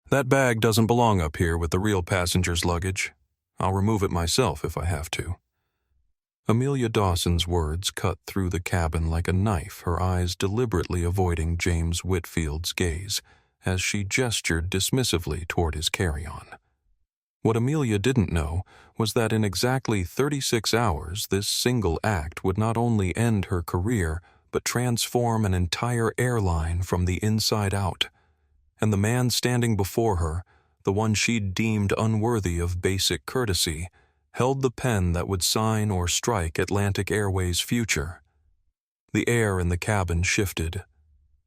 That bag doesn't belong up here with the real passengers' luggage. I'll remove it myself if I have to." Amelia Dawson's words cut through the cabin like a knife, her eyes deliberately avoiding James Whitfield's gaze as she gestured dismissively toward his carry-on. What Amelia didn't know was that in exactly 36 hours, this single act would not only end her career, but transform an entire airline from the inside out. And the man standing before her, the one she'd deemed unworthy of basic courtesy, held the pen that would sign or strike Atlantic Airways' future. The air in the cabin shifted.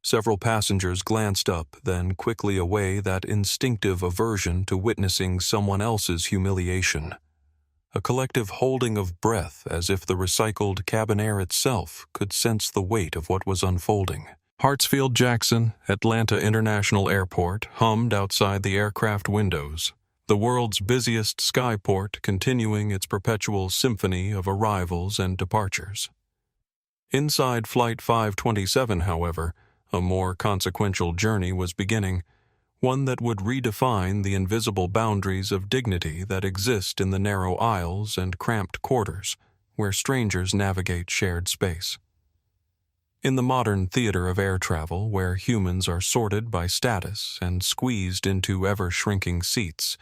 Several passengers glanced up, then quickly away, that instinctive aversion to witnessing someone else's humiliation. A collective holding of breath as if the recycled cabin air itself could sense the weight of what was unfolding. Hartsfield-Jackson, Atlanta International Airport, hummed outside the aircraft windows, the world's busiest skyport continuing its perpetual symphony of arrivals and departures. Inside Flight 527, however, a more consequential journey was beginning, one that would redefine the invisible boundaries of dignity that exist in the narrow aisles and cramped quarters where strangers navigate shared space. In the modern theater of air travel, where humans are sorted by status and squeezed into ever-shrinking seats,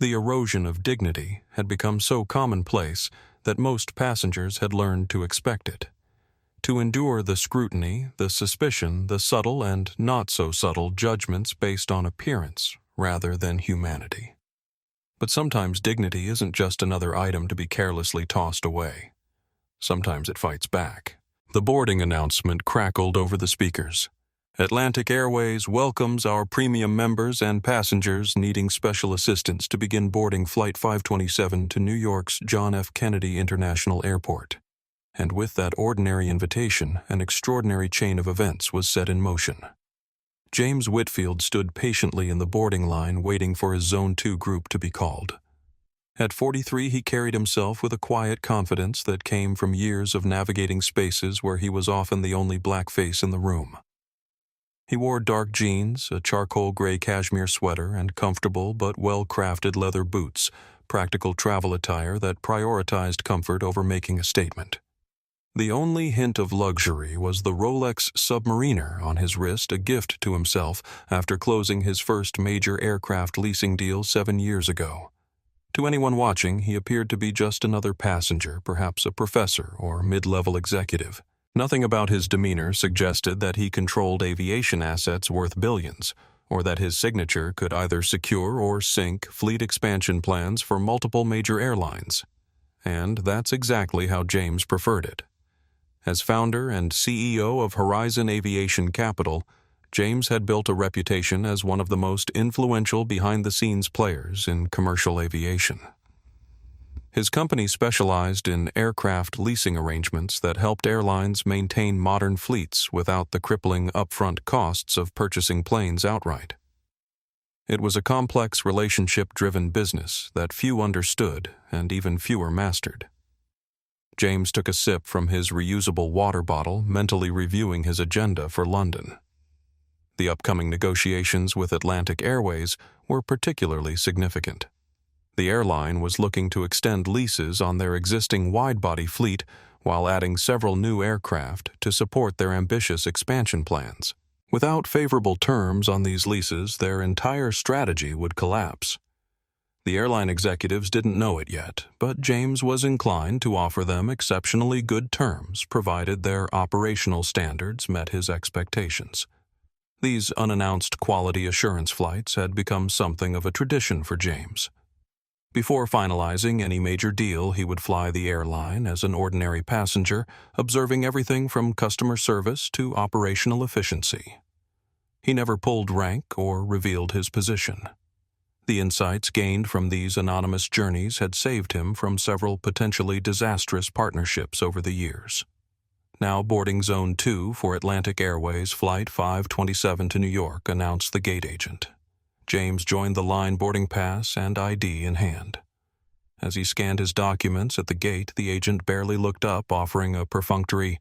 the erosion of dignity had become so commonplace that most passengers had learned to expect it. To endure the scrutiny, the suspicion, the subtle and not-so-subtle judgments based on appearance rather than humanity. But sometimes dignity isn't just another item to be carelessly tossed away. Sometimes it fights back. The boarding announcement crackled over the speakers. Atlantic Airways welcomes our premium members and passengers needing special assistance to begin boarding Flight 527 to New York's John F. Kennedy International Airport. And with that ordinary invitation, an extraordinary chain of events was set in motion. James Whitfield stood patiently in the boarding line waiting for his Zone 2 group to be called. At 43, he carried himself with a quiet confidence that came from years of navigating spaces where he was often the only black face in the room. He wore dark jeans, a charcoal gray cashmere sweater, and comfortable but well-crafted leather boots, practical travel attire that prioritized comfort over making a statement. The only hint of luxury was the Rolex Submariner on his wrist, a gift to himself after closing his first major aircraft leasing deal 7 years ago. To anyone watching, he appeared to be just another passenger, perhaps a professor or mid-level executive. Nothing about his demeanor suggested that he controlled aviation assets worth billions, or that his signature could either secure or sink fleet expansion plans for multiple major airlines. And that's exactly how James preferred it. As founder and CEO of Horizon Aviation Capital, James had built a reputation as one of the most influential behind-the-scenes players in commercial aviation. His company specialized in aircraft leasing arrangements that helped airlines maintain modern fleets without the crippling upfront costs of purchasing planes outright. It was a complex relationship-driven business that few understood and even fewer mastered. James took a sip from his reusable water bottle, mentally reviewing his agenda for London. The upcoming negotiations with Atlantic Airways were particularly significant. The airline was looking to extend leases on their existing wide-body fleet while adding several new aircraft to support their ambitious expansion plans. Without favorable terms on these leases, their entire strategy would collapse. The airline executives didn't know it yet, but James was inclined to offer them exceptionally good terms provided their operational standards met his expectations. These unannounced quality assurance flights had become something of a tradition for James. Before finalizing any major deal, he would fly the airline as an ordinary passenger, observing everything from customer service to operational efficiency. He never pulled rank or revealed his position. The insights gained from these anonymous journeys had saved him from several potentially disastrous partnerships over the years. Now boarding Zone 2 for Atlantic Airways Flight 527 to New York, announced the gate agent. James joined the line, boarding pass and ID in hand. As he scanned his documents at the gate, the agent barely looked up, offering a perfunctory,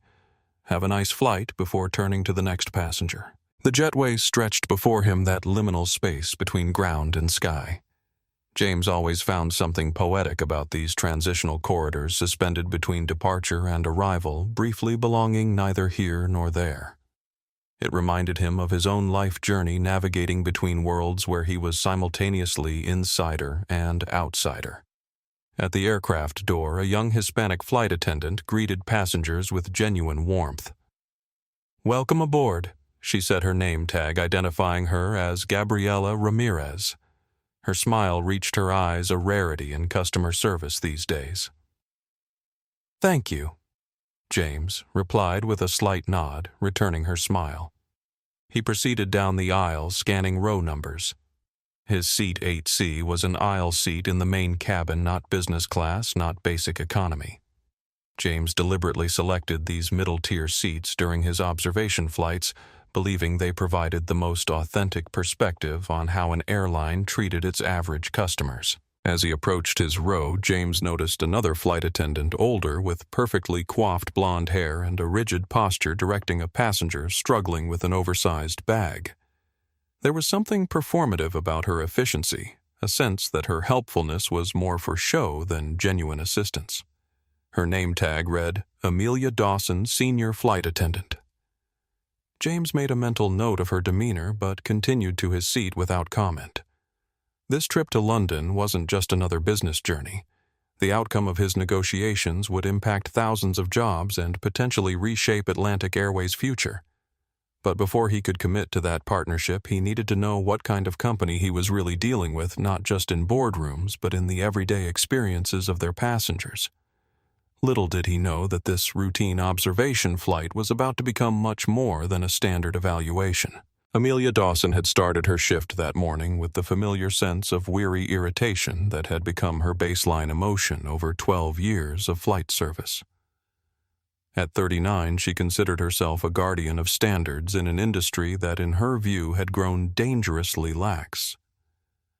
"Have a nice flight," before turning to the next passenger. The jetway stretched before him, that liminal space between ground and sky. James always found something poetic about these transitional corridors suspended between departure and arrival, briefly belonging neither here nor there. It reminded him of his own life journey navigating between worlds where he was simultaneously insider and outsider. At the aircraft door, a young Hispanic flight attendant greeted passengers with genuine warmth. "Welcome aboard," she said, her name tag identifying her as Gabriela Ramirez. Her smile reached her eyes, a rarity in customer service these days. "Thank you," James replied with a slight nod, returning her smile. He proceeded down the aisle, scanning row numbers. His seat 8C was an aisle seat in the main cabin, not business class, not basic economy. James deliberately selected these middle-tier seats during his observation flights, believing they provided the most authentic perspective on how an airline treated its average customers. As he approached his row, James noticed another flight attendant, older, with perfectly coiffed blonde hair and a rigid posture, directing a passenger struggling with an oversized bag. There was something performative about her efficiency, a sense that her helpfulness was more for show than genuine assistance. Her name tag read, Amelia Dawson, Senior Flight Attendant. James made a mental note of her demeanor, but continued to his seat without comment. This trip to London wasn't just another business journey. The outcome of his negotiations would impact thousands of jobs and potentially reshape Atlantic Airways' future. But before he could commit to that partnership, he needed to know what kind of company he was really dealing with, not just in boardrooms, but in the everyday experiences of their passengers. Little did he know that this routine observation flight was about to become much more than a standard evaluation. Amelia Dawson had started her shift that morning with the familiar sense of weary irritation that had become her baseline emotion over 12 years of flight service. At 39, she considered herself a guardian of standards in an industry that, in her view, had grown dangerously lax.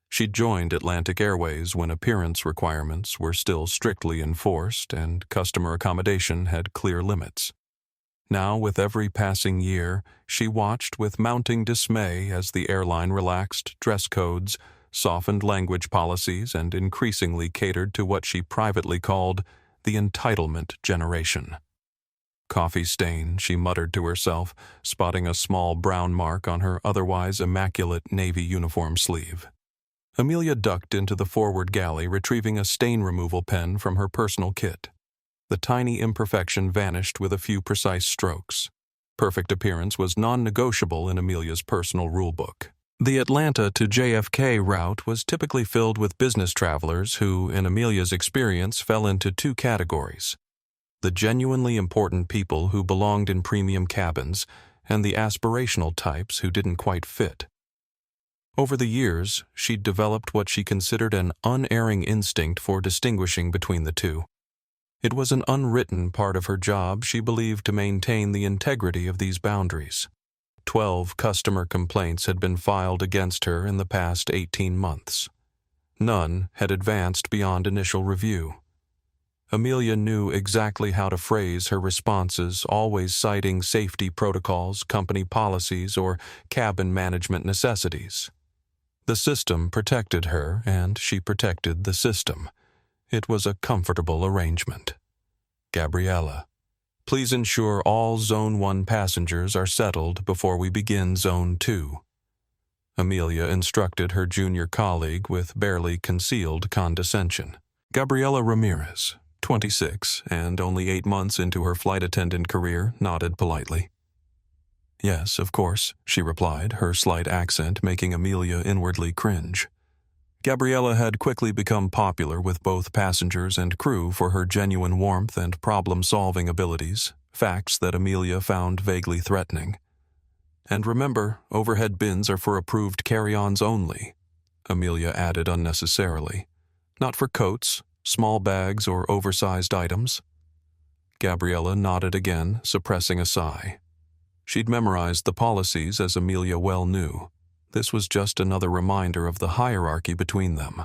She'd joined Atlantic Airways when appearance requirements were still strictly enforced and customer accommodation had clear limits. Now, with every passing year, she watched with mounting dismay as the airline relaxed dress codes, softened language policies, and increasingly catered to what she privately called the entitlement generation. "Coffee stain," she muttered to herself, spotting a small brown mark on her otherwise immaculate navy uniform sleeve. Amelia ducked into the forward galley, retrieving a stain removal pen from her personal kit. The tiny imperfection vanished with a few precise strokes. Perfect appearance was non-negotiable in Amelia's personal rulebook. The Atlanta to JFK route was typically filled with business travelers who, in Amelia's experience, fell into two categories: the genuinely important people who belonged in premium cabins, and the aspirational types who didn't quite fit. Over the years, she'd developed what she considered an unerring instinct for distinguishing between the two. It was an unwritten part of her job, she believed, to maintain the integrity of these boundaries. 12 customer complaints had been filed against her in the past 18 months. None had advanced beyond initial review. Amelia knew exactly how to phrase her responses, always citing safety protocols, company policies, or cabin management necessities. The system protected her, and she protected the system. It was a comfortable arrangement. "Gabriela, please ensure all Zone 1 passengers are settled before we begin Zone 2. Amelia instructed her junior colleague with barely concealed condescension. Gabriela Ramirez, 26, and only 8 months into her flight attendant career, nodded politely. "Yes, of course," she replied, her slight accent making Amelia inwardly cringe. Gabriela had quickly become popular with both passengers and crew for her genuine warmth and problem-solving abilities, facts that Amelia found vaguely threatening. "And remember, overhead bins are for approved carry-ons only," Amelia added unnecessarily. "Not for coats, small bags, or oversized items." Gabriela nodded again, suppressing a sigh. She'd memorized the policies, as Amelia well knew. This was just another reminder of the hierarchy between them.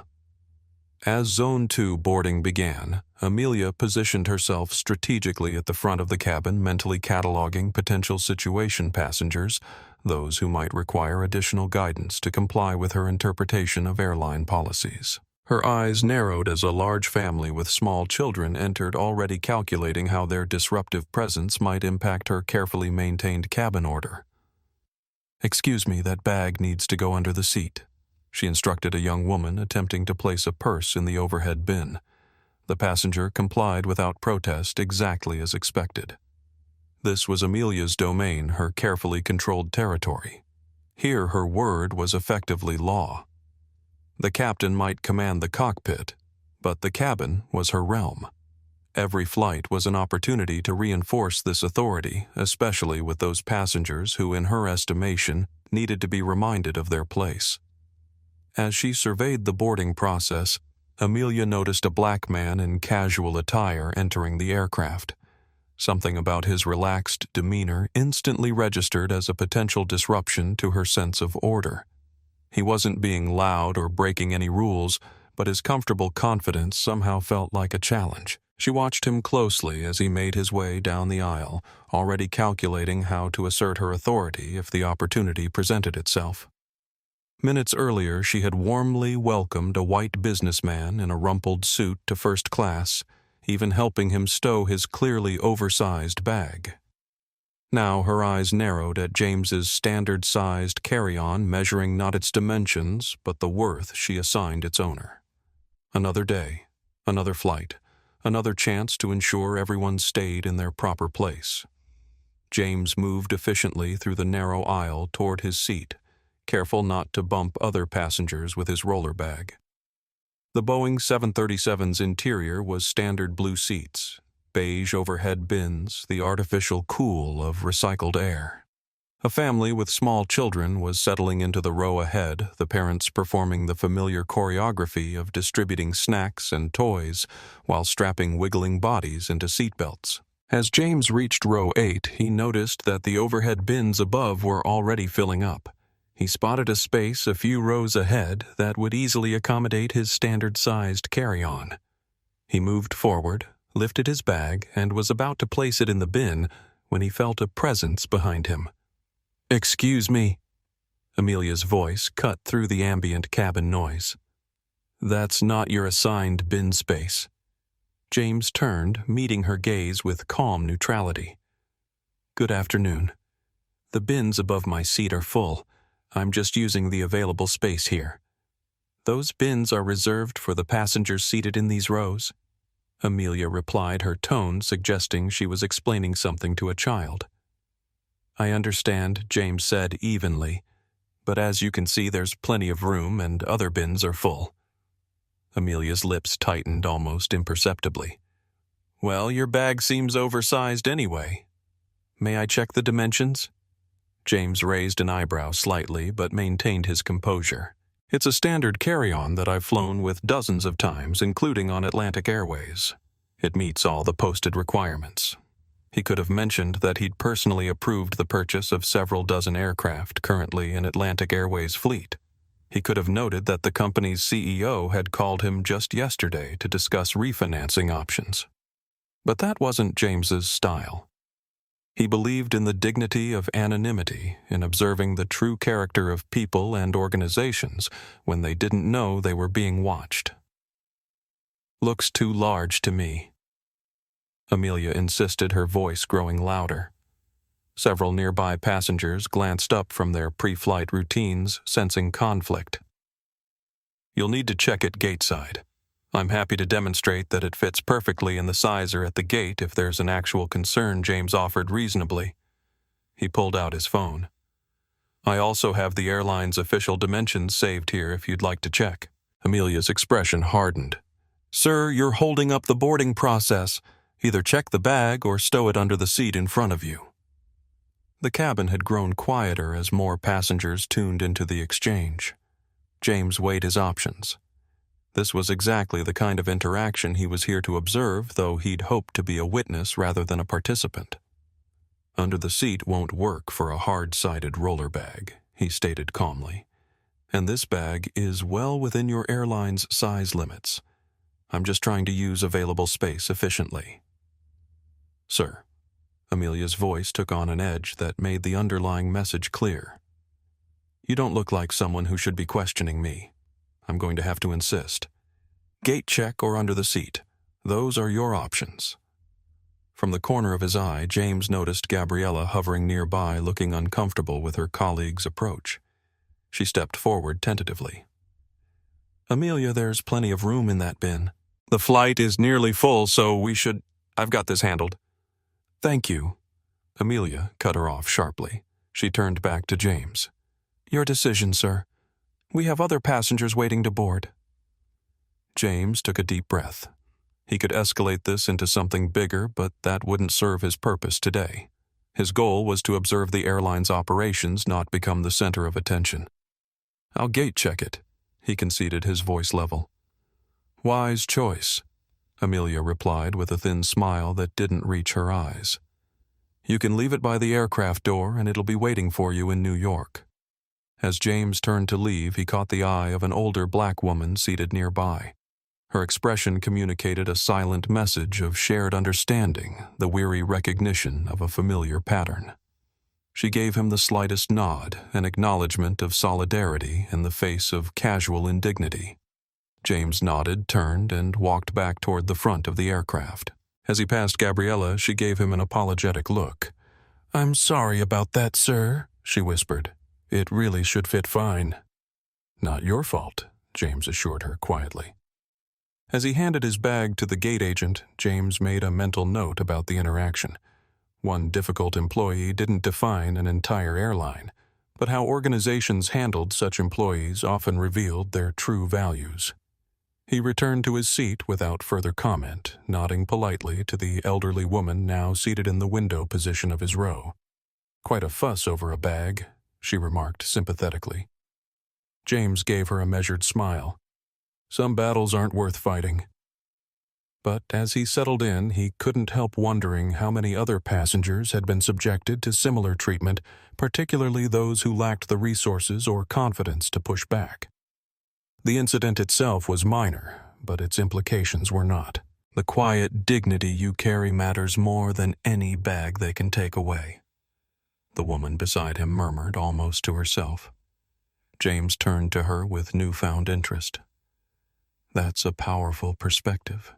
As Zone 2 boarding began, Amelia positioned herself strategically at the front of the cabin, mentally cataloging potential situation passengers, those who might require additional guidance to comply with her interpretation of airline policies. Her eyes narrowed as a large family with small children entered, already calculating how their disruptive presence might impact her carefully maintained cabin order. "Excuse me, that bag needs to go under the seat," she instructed a young woman attempting to place a purse in the overhead bin. The passenger complied without protest, exactly as expected. This was Amelia's domain, her carefully controlled territory. Here her word was effectively law. The captain might command the cockpit, but the cabin was her realm. Every flight was an opportunity to reinforce this authority, especially with those passengers who, in her estimation, needed to be reminded of their place. As she surveyed the boarding process, Amelia noticed a black man in casual attire entering the aircraft. Something about his relaxed demeanor instantly registered as a potential disruption to her sense of order. He wasn't being loud or breaking any rules, but his comfortable confidence somehow felt like a challenge. She watched him closely as he made his way down the aisle, already calculating how to assert her authority if the opportunity presented itself. Minutes earlier, she had warmly welcomed a white businessman in a rumpled suit to first class, even helping him stow his clearly oversized bag. Now her eyes narrowed at James's standard-sized carry-on, measuring not its dimensions, but the worth she assigned its owner. Another day, another flight, another chance to ensure everyone stayed in their proper place. James moved efficiently through the narrow aisle toward his seat, careful not to bump other passengers with his roller bag. The Boeing 737's interior was standard blue seats, beige overhead bins, the artificial cool of recycled air. A family with small children was settling into the row ahead, the parents performing the familiar choreography of distributing snacks and toys while strapping wiggling bodies into seatbelts. As James reached row 8, he noticed that the overhead bins above were already filling up. He spotted a space a few rows ahead that would easily accommodate his standard-sized carry-on. He moved forward, lifted his bag, and was about to place it in the bin when he felt a presence behind him. "Excuse me." Amelia's voice cut through the ambient cabin noise. "That's not your assigned bin space." James turned, meeting her gaze with calm neutrality. "Good afternoon. The bins above my seat are full. I'm just using the available space here." "Those bins are reserved for the passengers seated in these rows," Amelia replied, her tone suggesting she was explaining something to a child. "I understand," James said evenly, "but as you can see, there's plenty of room and other bins are full." Amelia's lips tightened almost imperceptibly. "Well, your bag seems oversized anyway. May I check the dimensions?" James raised an eyebrow slightly, but maintained his composure. "It's a standard carry-on that I've flown with dozens of times, including on Atlantic Airways. It meets all the posted requirements." He could have mentioned that he'd personally approved the purchase of several dozen aircraft currently in Atlantic Airways' fleet. He could have noted that the company's CEO had called him just yesterday to discuss refinancing options. But that wasn't James's style. He believed in the dignity of anonymity, in observing the true character of people and organizations when they didn't know they were being watched. "Looks too large to me," Amelia insisted, her voice growing louder. Several nearby passengers glanced up from their pre-flight routines, sensing conflict. "You'll need to check it gateside. I'm happy to demonstrate that it fits perfectly in the sizer at the gate if there's an actual concern," James offered reasonably. He pulled out his phone. "I also have the airline's official dimensions saved here if you'd like to check." Amelia's expression hardened. "Sir, you're holding up the boarding process. Either check the bag or stow it under the seat in front of you." The cabin had grown quieter as more passengers tuned into the exchange. James weighed his options. This was exactly the kind of interaction he was here to observe, though he'd hoped to be a witness rather than a participant. "Under the seat won't work for a hard-sided roller bag," he stated calmly. "And this bag is well within your airline's size limits. I'm just trying to use available space efficiently." "Sir," Amelia's voice took on an edge that made the underlying message clear. "You don't look like someone who should be questioning me. I'm going to have to insist. Gate check or under the seat. Those are your options." From the corner of his eye, James noticed Gabriella hovering nearby, looking uncomfortable with her colleague's approach. She stepped forward tentatively. "Amelia, there's plenty of room in that bin. The flight is nearly full, so we should... I've got this handled." "Thank you." Amelia cut her off sharply. She turned back to James. "Your decision, sir. We have other passengers waiting to board." James took a deep breath. He could escalate this into something bigger, but that wouldn't serve his purpose today. His goal was to observe the airline's operations, not become the center of attention. "I'll gate check it," he conceded, his voice level. "Wise choice," Amelia replied with a thin smile that didn't reach her eyes. "You can leave it by the aircraft door and it'll be waiting for you in New York." As James turned to leave, he caught the eye of an older black woman seated nearby. Her expression communicated a silent message of shared understanding, the weary recognition of a familiar pattern. She gave him the slightest nod, an acknowledgement of solidarity in the face of casual indignity. James nodded, turned, and walked back toward the front of the aircraft. As he passed Gabriella, she gave him an apologetic look. "I'm sorry about that, sir," she whispered. "It really should fit fine." "Not your fault," James assured her quietly. As he handed his bag to the gate agent, James made a mental note about the interaction. One difficult employee didn't define an entire airline, but how organizations handled such employees often revealed their true values. He returned to his seat without further comment, nodding politely to the elderly woman now seated in the window position of his row. "Quite a fuss over a bag," she remarked sympathetically. James gave her a measured smile. "Some battles aren't worth fighting." But as he settled in, he couldn't help wondering how many other passengers had been subjected to similar treatment, particularly those who lacked the resources or confidence to push back. The incident itself was minor, but its implications were not. The quiet dignity you carry matters more than any bag they can take away, the woman beside him murmured almost to herself. James turned to her with newfound interest. "That's a powerful perspective."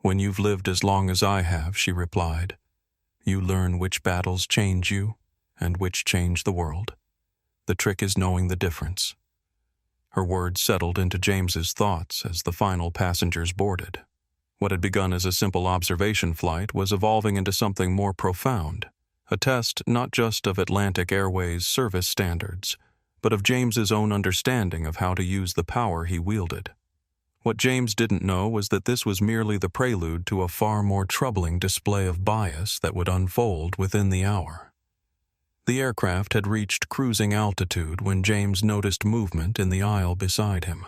"When you've lived as long as I have," she replied, "you learn which battles change you and which change the world. The trick is knowing the difference." Her words settled into James's thoughts as the final passengers boarded. What had begun as a simple observation flight was evolving into something more profound, a test not just of Atlantic Airways service standards, but of James's own understanding of how to use the power he wielded. What James didn't know was that this was merely the prelude to a far more troubling display of bias that would unfold within the hour. The aircraft had reached cruising altitude when James noticed movement in the aisle beside him.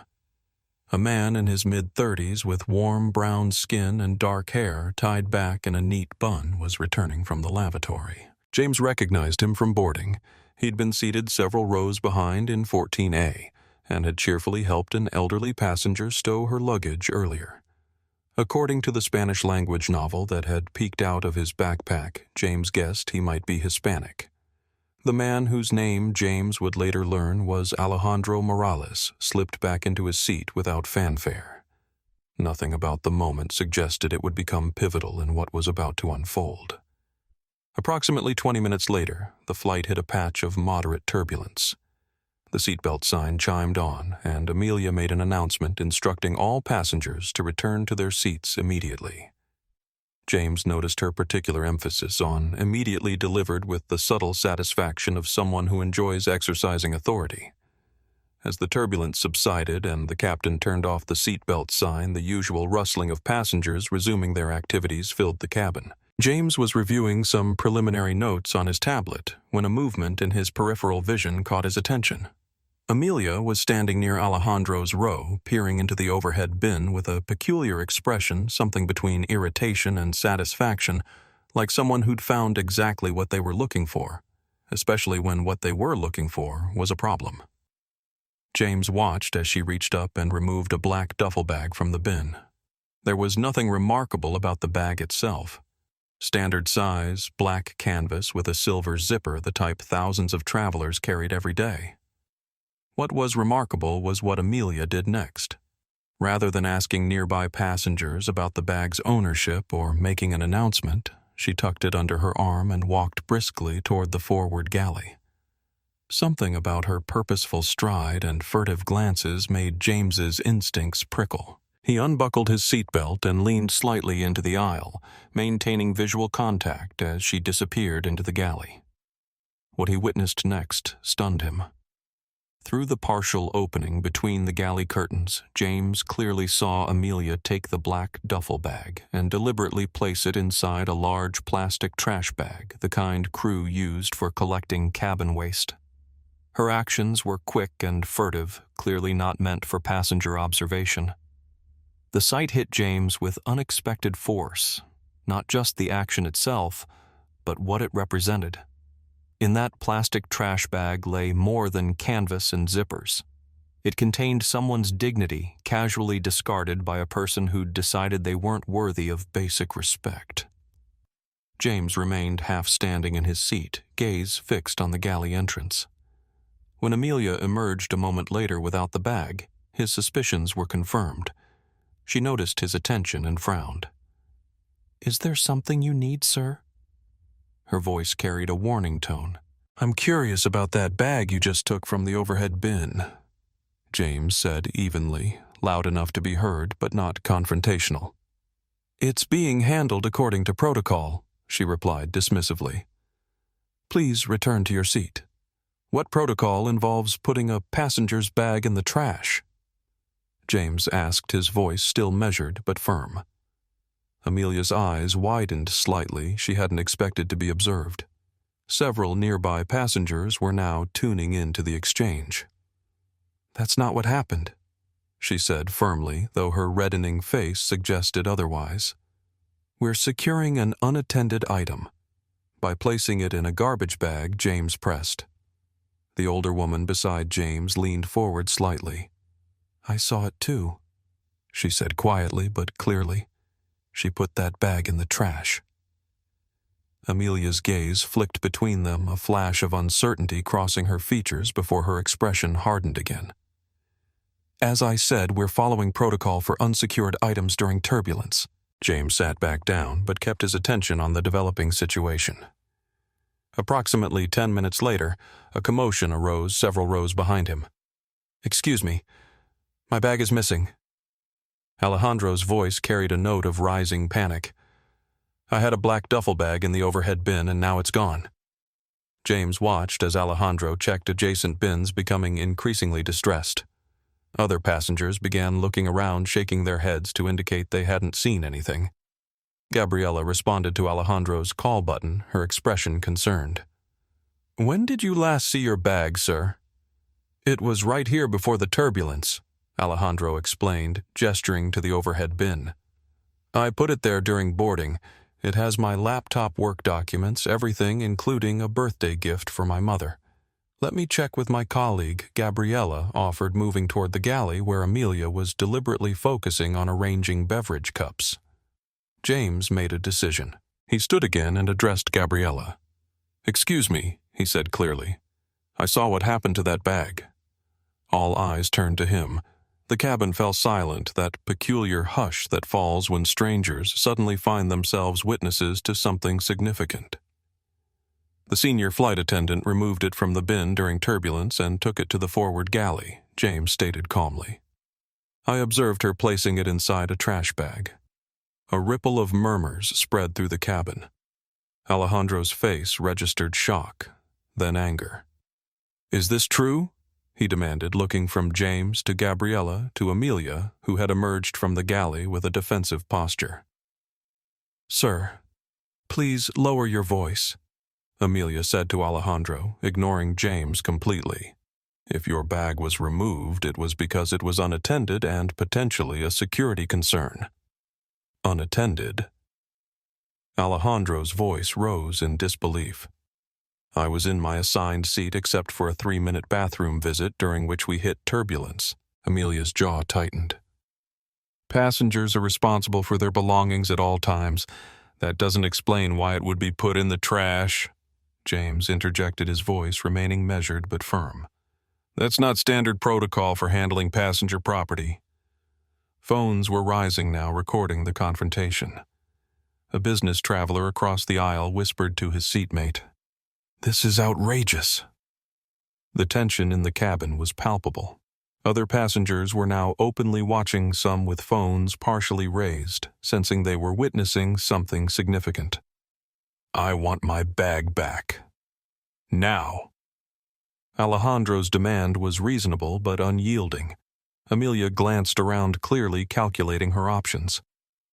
A man in his mid-30s with warm brown skin and dark hair tied back in a neat bun was returning from the lavatory. James recognized him from boarding. He'd been seated several rows behind in 14A, and had cheerfully helped an elderly passenger stow her luggage earlier. According to the Spanish-language novel that had peeked out of his backpack, James guessed he might be Hispanic. The man whose name James would later learn was Alejandro Morales slipped back into his seat without fanfare. Nothing about the moment suggested it would become pivotal in what was about to unfold. Approximately 20 minutes later, the flight hit a patch of moderate turbulence. The seatbelt sign chimed on, and Amelia made an announcement instructing all passengers to return to their seats immediately. James noticed her particular emphasis on immediately delivered with the subtle satisfaction of someone who enjoys exercising authority. As the turbulence subsided and the captain turned off the seatbelt sign, the usual rustling of passengers resuming their activities filled the cabin. James was reviewing some preliminary notes on his tablet when a movement in his peripheral vision caught his attention. Amelia was standing near Alejandro's row, peering into the overhead bin with a peculiar expression, something between irritation and satisfaction, like someone who'd found exactly what they were looking for, especially when what they were looking for was a problem. James watched as she reached up and removed a black duffel bag from the bin. There was nothing remarkable about the bag itself. Standard size, black canvas with a silver zipper, the type thousands of travelers carried every day. What was remarkable was what Amelia did next. Rather than asking nearby passengers about the bag's ownership or making an announcement, she tucked it under her arm and walked briskly toward the forward galley. Something about her purposeful stride and furtive glances made James's instincts prickle. He unbuckled his seatbelt and leaned slightly into the aisle, maintaining visual contact as she disappeared into the galley. What he witnessed next stunned him. Through the partial opening between the galley curtains, James clearly saw Amelia take the black duffel bag and deliberately place it inside a large plastic trash bag, the kind crew used for collecting cabin waste. Her actions were quick and furtive, clearly not meant for passenger observation. The sight hit James with unexpected force, not just the action itself, but what it represented. In that plastic trash bag lay more than canvas and zippers. It contained someone's dignity, casually discarded by a person who'd decided they weren't worthy of basic respect. James remained half standing in his seat, gaze fixed on the galley entrance. When Amelia emerged a moment later without the bag, his suspicions were confirmed. She noticed his attention and frowned. "Is there something you need, sir?" Her voice carried a warning tone. "I'm curious about that bag you just took from the overhead bin," James said evenly, loud enough to be heard but not confrontational. "It's being handled according to protocol," she replied dismissively. "Please return to your seat. What protocol involves putting a passenger's bag in the trash?" James asked, his voice still measured but firm. Amelia's eyes widened slightly. She hadn't expected to be observed. Several nearby passengers were now tuning into the exchange. "That's not what happened," she said firmly, though her reddening face suggested otherwise. "We're securing an unattended item." By placing it in a garbage bag, James pressed. The older woman beside James leaned forward slightly. "I saw it too," she said quietly but clearly. "She put that bag in the trash." Amelia's gaze flicked between them, a flash of uncertainty crossing her features before her expression hardened again. "As I said, we're following protocol for unsecured items during turbulence." James sat back down but kept his attention on the developing situation. Approximately 10 minutes later, a commotion arose several rows behind him. "Excuse me. My bag is missing." Alejandro's voice carried a note of rising panic. "I had a black duffel bag in the overhead bin and now it's gone." James watched as Alejandro checked adjacent bins, becoming increasingly distressed. Other passengers began looking around, shaking their heads to indicate they hadn't seen anything. Gabriella responded to Alejandro's call button, her expression concerned. "When did you last see your bag, sir?" "It was right here before the turbulence," Alejandro explained, gesturing to the overhead bin. "I put it there during boarding. It has my laptop work documents, everything including a birthday gift for my mother. Let me check with my colleague," Gabriella offered, moving toward the galley where Amelia was deliberately focusing on arranging beverage cups. James made a decision. He stood again and addressed Gabriella. "Excuse me," he said clearly. "I saw what happened to that bag." All eyes turned to him. The cabin fell silent, that peculiar hush that falls when strangers suddenly find themselves witnesses to something significant. The senior flight attendant removed it from the bin during turbulence and took it to the forward galley, James stated calmly. "I observed her placing it inside a trash bag." A ripple of murmurs spread through the cabin. Alejandro's face registered shock, then anger. "Is this true?" he demanded, looking from James to Gabriella to Amelia, who had emerged from the galley with a defensive posture. "Sir, please lower your voice," Amelia said to Alejandro, ignoring James completely. "If your bag was removed, it was because it was unattended and potentially a security concern." "Unattended?" Alejandro's voice rose in disbelief. "I was in my assigned seat except for a 3-minute bathroom visit during which we hit turbulence." Amelia's jaw tightened. "Passengers are responsible for their belongings at all times. That doesn't explain why it would be put in the trash, James interjected, his voice remaining measured but firm. That's not standard protocol for handling passenger property. Phones were rising now, recording the confrontation. A business traveler across the aisle whispered to his seatmate, "This is outrageous." The tension in the cabin was palpable. Other passengers were now openly watching, some with phones partially raised, sensing they were witnessing something significant. "I want my bag back. Now." Alejandro's demand was reasonable but unyielding. Amelia glanced around, clearly calculating her options.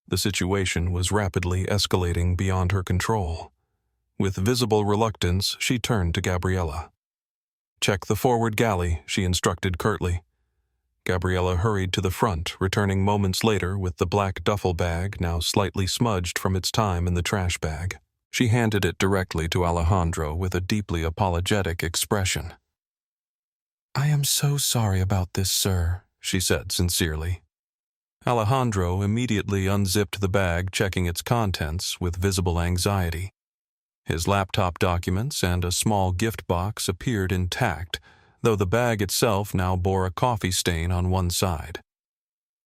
The situation was rapidly escalating beyond her control. With visible reluctance, she turned to Gabriella. "Check the forward galley," she instructed curtly. Gabriella hurried to the front, returning moments later with the black duffel bag, now slightly smudged from its time in the trash bag. She handed it directly to Alejandro with a deeply apologetic expression. "I am so sorry about this, sir," she said sincerely. Alejandro immediately unzipped the bag, checking its contents with visible anxiety. His laptop documents and a small gift box appeared intact, though the bag itself now bore a coffee stain on one side.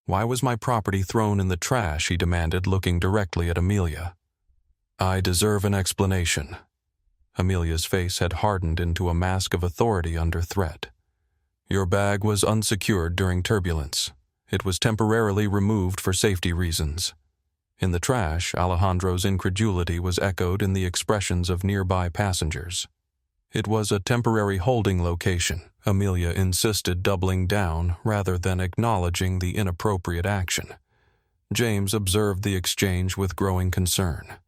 "Why was my property thrown in the trash?" he demanded, looking directly at Amelia. "I deserve an explanation." Amelia's face had hardened into a mask of authority under threat. "Your bag was unsecured during turbulence. It was temporarily removed for safety reasons." In the trash, Alejandro's incredulity was echoed in the expressions of nearby passengers. "It was a temporary holding location," Amelia insisted, doubling down rather than acknowledging the inappropriate action. James observed the exchange with growing concern.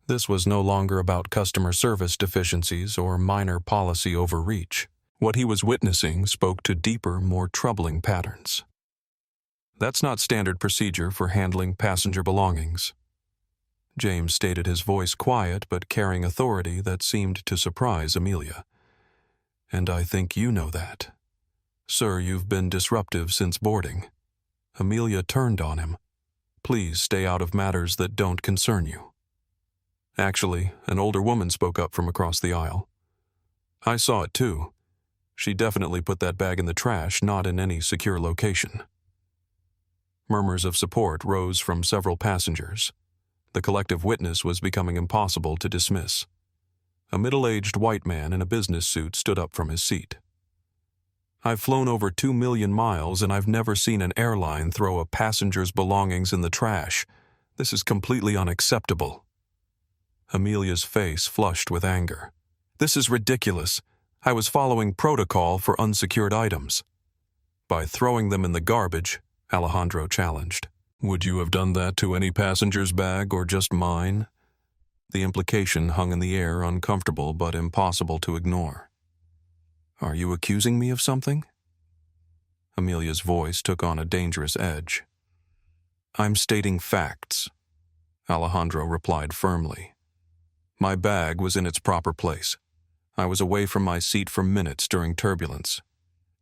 This was no longer about customer service deficiencies or minor policy overreach. What he was witnessing spoke to deeper, more troubling patterns. "That's not standard procedure for handling passenger belongings." James stated, his voice quiet but carrying authority that seemed to surprise Amelia. "And I think you know that. Sir, you've been disruptive since boarding." Amelia turned on him. "Please stay out of matters that don't concern you." Actually, an older woman spoke up from across the aisle. "I saw it too. She definitely put that bag in the trash, not in any secure location." Murmurs of support rose from several passengers. The collective witness was becoming impossible to dismiss. A middle-aged white man in a business suit stood up from his seat. "I've flown over 2 million miles and I've never seen an airline throw a passenger's belongings in the trash. This is completely unacceptable." Amelia's face flushed with anger. "This is ridiculous. I was following protocol for unsecured items." "By throwing them in the garbage," Alejandro challenged. "Would you have done that to any passenger's bag or just mine?" The implication hung in the air, uncomfortable but impossible to ignore. "Are you accusing me of something?" Amelia's voice took on a dangerous edge. "I'm stating facts," Alejandro replied firmly. "My bag was in its proper place. I was away from my seat for minutes during turbulence.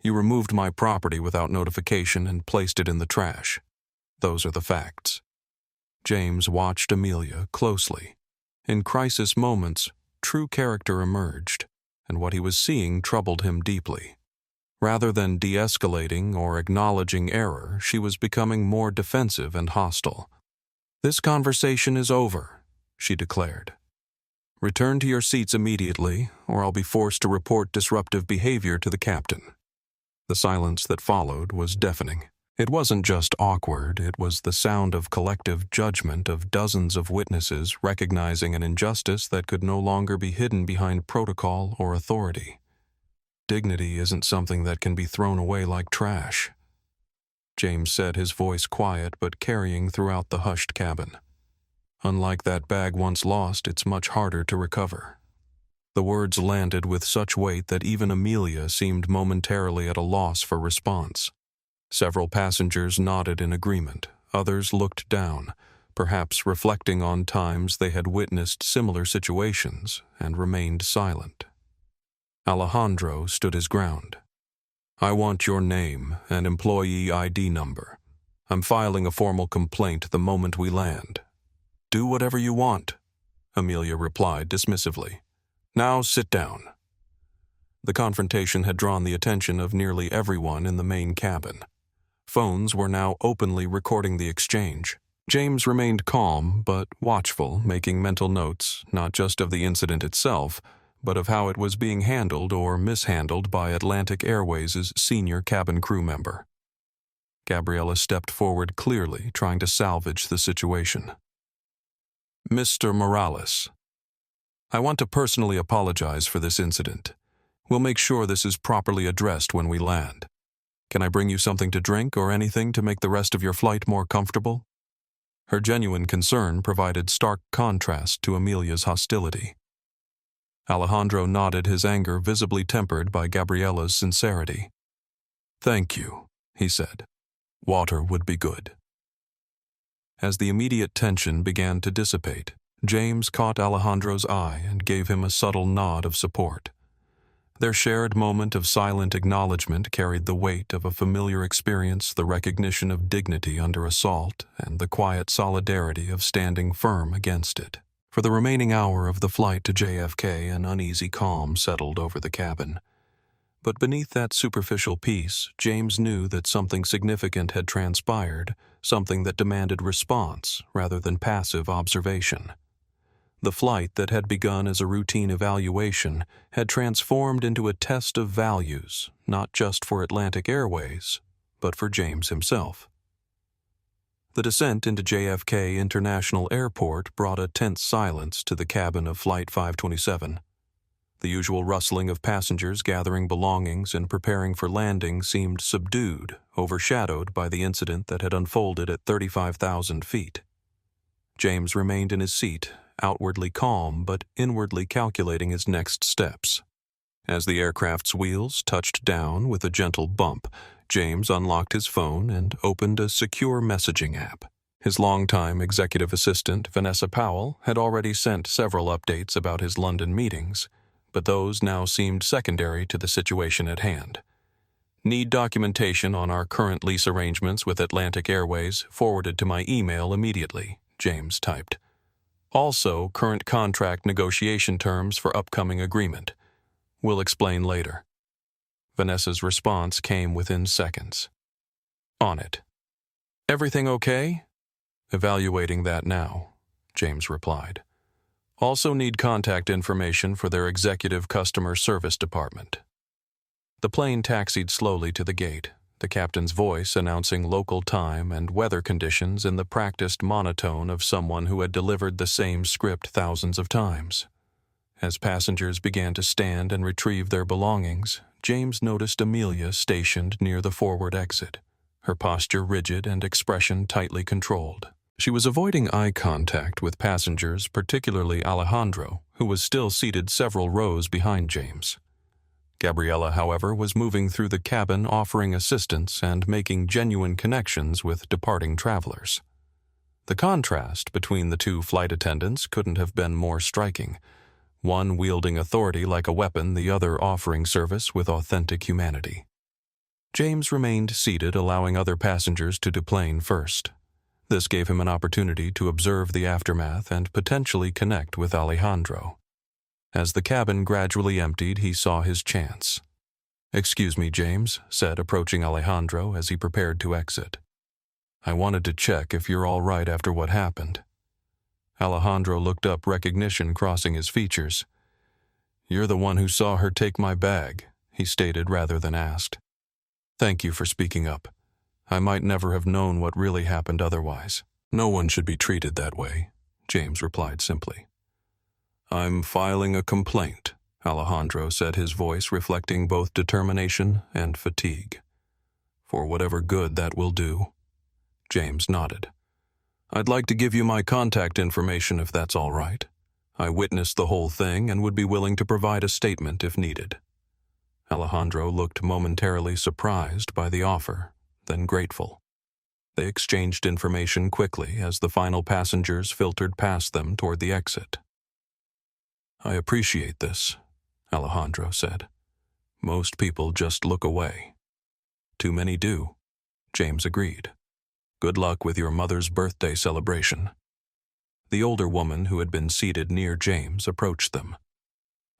You removed my property without notification and placed it in the trash. Those are the facts." James watched Amelia closely. In crisis moments, true character emerged, and what he was seeing troubled him deeply. Rather than de-escalating or acknowledging error, she was becoming more defensive and hostile. "This conversation is over," she declared. "Return to your seats immediately, or I'll be forced to report disruptive behavior to the captain." The silence that followed was deafening. It wasn't just awkward, it was the sound of collective judgment of dozens of witnesses recognizing an injustice that could no longer be hidden behind protocol or authority. Dignity isn't something that can be thrown away like trash, James said, his voice quiet but carrying throughout the hushed cabin. Unlike that bag once lost, it's much harder to recover. The words landed with such weight that even Amelia seemed momentarily at a loss for response. Several passengers nodded in agreement, others looked down, perhaps reflecting on times they had witnessed similar situations, and remained silent. Alejandro stood his ground. "I want your name and employee ID number. I'm filing a formal complaint the moment we land." Do whatever you want, Amelia replied dismissively. Now sit down. The confrontation had drawn the attention of nearly everyone in the main cabin. Phones were now openly recording the exchange. James remained calm but watchful, making mental notes not just of the incident itself, but of how it was being handled or mishandled by Atlantic Airways' senior cabin crew member. Gabriella stepped forward clearly, trying to salvage the situation. Mr. Morales, I want to personally apologize for this incident. We'll make sure this is properly addressed when we land. Can I bring you something to drink or anything to make the rest of your flight more comfortable? Her genuine concern provided stark contrast to Amelia's hostility. Alejandro nodded, his anger visibly tempered by Gabriella's sincerity. Thank you, he said. Water would be good. As the immediate tension began to dissipate, James caught Alejandro's eye and gave him a subtle nod of support. Their shared moment of silent acknowledgement carried the weight of a familiar experience, the recognition of dignity under assault, and the quiet solidarity of standing firm against it. For the remaining hour of the flight to JFK, an uneasy calm settled over the cabin. But beneath that superficial peace, James knew that something significant had transpired, something that demanded response rather than passive observation. The flight that had begun as a routine evaluation had transformed into a test of values, not just for Atlantic Airways, but for James himself. The descent into JFK International Airport brought a tense silence to the cabin of Flight 527. The usual rustling of passengers gathering belongings and preparing for landing seemed subdued, overshadowed by the incident that had unfolded at 35,000 feet. James remained in his seat, outwardly calm but inwardly calculating his next steps. As the aircraft's wheels touched down with a gentle bump, James unlocked his phone and opened a secure messaging app. His longtime executive assistant, Vanessa Powell, had already sent several updates about his London meetings, but those now seemed secondary to the situation at hand. Need documentation on our current lease arrangements with Atlantic Airways forwarded to my email immediately, James typed. Also, current contract negotiation terms for upcoming agreement. We'll explain later. Vanessa's response came within seconds. On it. Everything okay? Evaluating that now, James replied. Also need contact information for their executive customer service department. The plane taxied slowly to the gate, the captain's voice announcing local time and weather conditions in the practiced monotone of someone who had delivered the same script thousands of times. As passengers began to stand and retrieve their belongings, James noticed Amelia stationed near the forward exit, her posture rigid and expression tightly controlled. She was avoiding eye contact with passengers, particularly Alejandro, who was still seated several rows behind James. Gabriella, however, was moving through the cabin offering assistance and making genuine connections with departing travelers. The contrast between the two flight attendants couldn't have been more striking, one wielding authority like a weapon, the other offering service with authentic humanity. James remained seated, allowing other passengers to deplane first. This gave him an opportunity to observe the aftermath and potentially connect with Alejandro. As the cabin gradually emptied, he saw his chance. "Excuse me, James," said, approaching Alejandro as he prepared to exit. "I wanted to check if you're all right after what happened." Alejandro looked up, recognition crossing his features. "You're the one who saw her take my bag," he stated rather than asked. "Thank you for speaking up. I might never have known what really happened otherwise." "No one should be treated that way," James replied simply. "I'm filing a complaint," Alejandro said, his voice reflecting both determination and fatigue. "For whatever good that will do." James nodded. "I'd like to give you my contact information if that's all right. I witnessed the whole thing and would be willing to provide a statement if needed." Alejandro looked momentarily surprised by the offer, then grateful. They exchanged information quickly as the final passengers filtered past them toward the exit. "I appreciate this," Alejandro said. "Most people just look away." "Too many do," James agreed. "Good luck with your mother's birthday celebration." The older woman who had been seated near James approached them.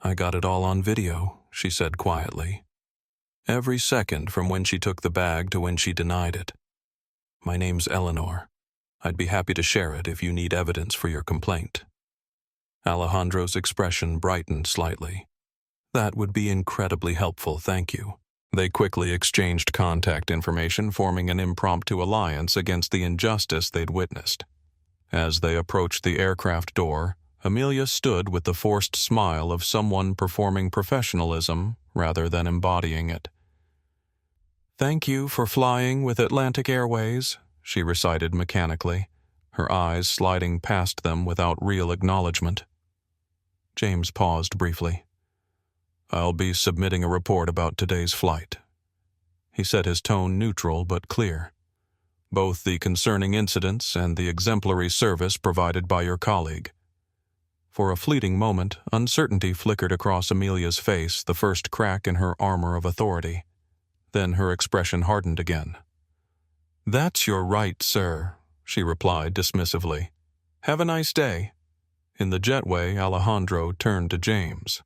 "I got it all on video," she said quietly. "Every second from when she took the bag to when she denied it. My name's Eleanor. I'd be happy to share it if you need evidence for your complaint." Alejandro's expression brightened slightly. "That would be incredibly helpful, thank you." They quickly exchanged contact information, forming an impromptu alliance against the injustice they'd witnessed. As they approached the aircraft door, Amelia stood with the forced smile of someone performing professionalism rather than embodying it. "Thank you for flying with Atlantic Airways," she recited mechanically, her eyes sliding past them without real acknowledgement. James paused briefly. "I'll be submitting a report about today's flight." He said his tone neutral but clear. "Both the concerning incidents and the exemplary service provided by your colleague." For a fleeting moment, uncertainty flickered across Amelia's face, the first crack in her armor of authority. Then her expression hardened again. "That's your right, sir," she replied dismissively. "Have a nice day." In the jetway, Alejandro turned to James.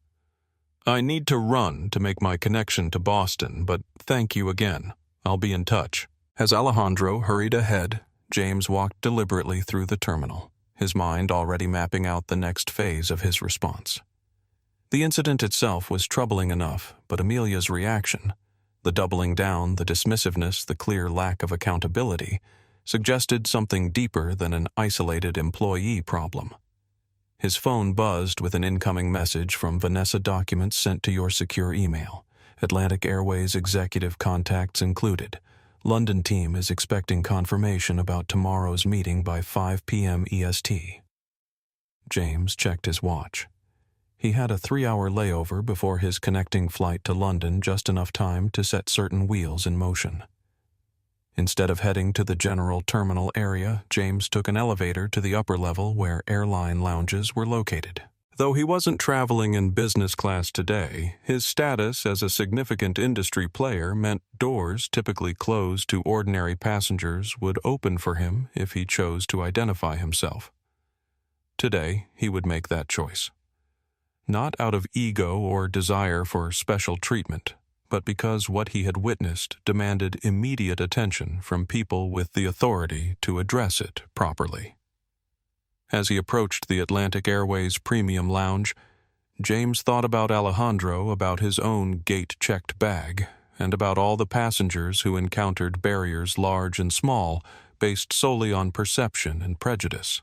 "I need to run to make my connection to Boston, but thank you again. I'll be in touch." As Alejandro hurried ahead, James walked deliberately through the terminal, his mind already mapping out the next phase of his response. The incident itself was troubling enough, but Amelia's reaction, the doubling down, the dismissiveness, the clear lack of accountability, suggested something deeper than an isolated employee problem. His phone buzzed with an incoming message from Vanessa documents sent to your secure email. Atlantic Airways executive contacts included. London team is expecting confirmation about tomorrow's meeting by 5 p.m. EST. James checked his watch. He had a 3-hour layover before his connecting flight to London, just enough time to set certain wheels in motion. Instead of heading to the general terminal area, James took an elevator to the upper level where airline lounges were located. Though he wasn't traveling in business class today, his status as a significant industry player meant doors typically closed to ordinary passengers would open for him if he chose to identify himself. Today, he would make that choice. Not out of ego or desire for special treatment, but because what he had witnessed demanded immediate attention from people with the authority to address it properly. As he approached the Atlantic Airways Premium Lounge, James thought about Alejandro, about his own gate-checked bag, and about all the passengers who encountered barriers large and small, based solely on perception and prejudice.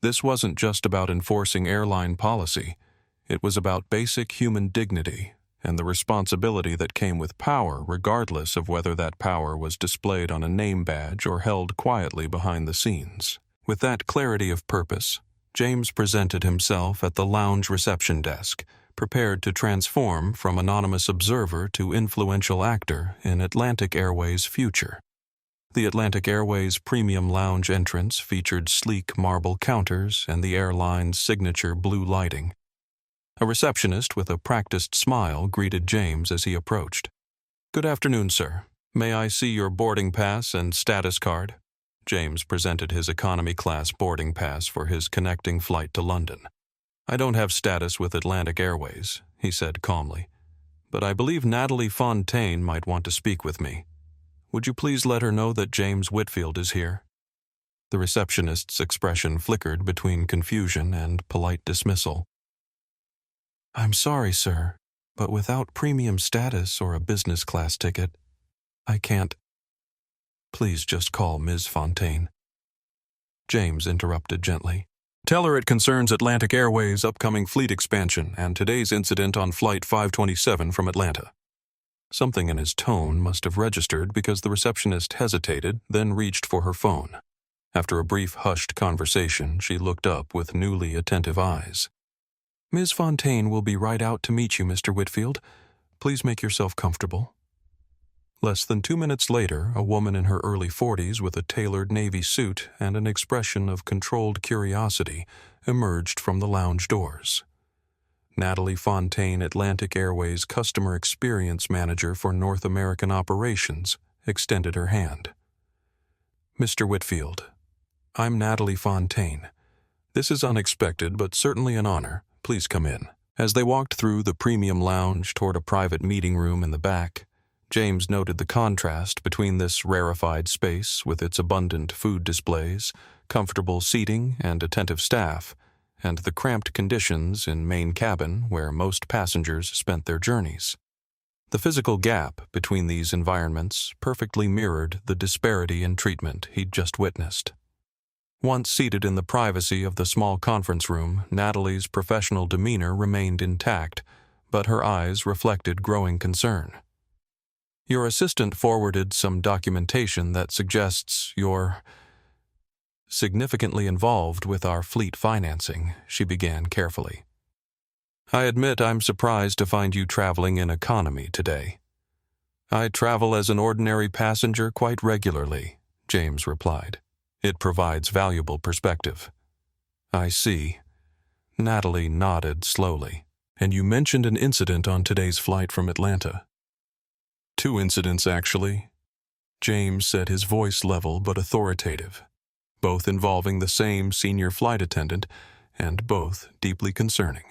This wasn't just about enforcing airline policy. It was about basic human dignity and the responsibility that came with power, regardless of whether that power was displayed on a name badge or held quietly behind the scenes. With that clarity of purpose, James presented himself at the lounge reception desk, prepared to transform from anonymous observer to influential actor in Atlantic Airways' future. The Atlantic Airways Premium Lounge entrance featured sleek marble counters and the airline's signature blue lighting. A receptionist with a practiced smile greeted James as he approached. "Good afternoon, sir. May I see your boarding pass and status card?" James presented his economy class boarding pass for his connecting flight to London. "I don't have status with Atlantic Airways," he said calmly, "but I believe Natalie Fontaine might want to speak with me. Would you please let her know that James Whitfield is here?" The receptionist's expression flickered between confusion and polite dismissal. "I'm sorry, sir, but without premium status or a business class ticket, I can't. Please just call Ms. Fontaine." James interrupted gently. "Tell her it concerns Atlantic Airways' upcoming fleet expansion and today's incident on Flight 527 from Atlanta." Something in his tone must have registered because the receptionist hesitated, then reached for her phone. After a brief hushed conversation, she looked up with newly attentive eyes. "Ms. Fontaine will be right out to meet you, Mr. Whitfield. Please make yourself comfortable." Less than 2 minutes later, a woman in her early 40s with a tailored navy suit and an expression of controlled curiosity emerged from the lounge doors. Natalie Fontaine, Atlantic Airways Customer Experience Manager for North American Operations, extended her hand. "Mr. Whitfield, I'm Natalie Fontaine. "This is unexpected, but certainly an honor. Please come in." As they walked through the premium lounge toward a private meeting room in the back, James noted the contrast between this rarefied space with its abundant food displays, comfortable seating, and attentive staff, and the cramped conditions in main cabin where most passengers spent their journeys. The physical gap between these environments perfectly mirrored the disparity in treatment he'd just witnessed. Once seated in the privacy of the small conference room, Natalie's professional demeanor remained intact, but her eyes reflected growing concern. "Your assistant forwarded some documentation that suggests you're significantly involved with our fleet financing," she began carefully. "I admit I'm surprised to find you traveling in economy today." "I travel as an ordinary passenger quite regularly," James replied. "It provides valuable perspective." "I see." Natalie nodded slowly. "And you mentioned an incident on today's flight from Atlanta." "Two incidents, actually," James said, his voice level but authoritative, both involving the same senior flight attendant and both deeply concerning.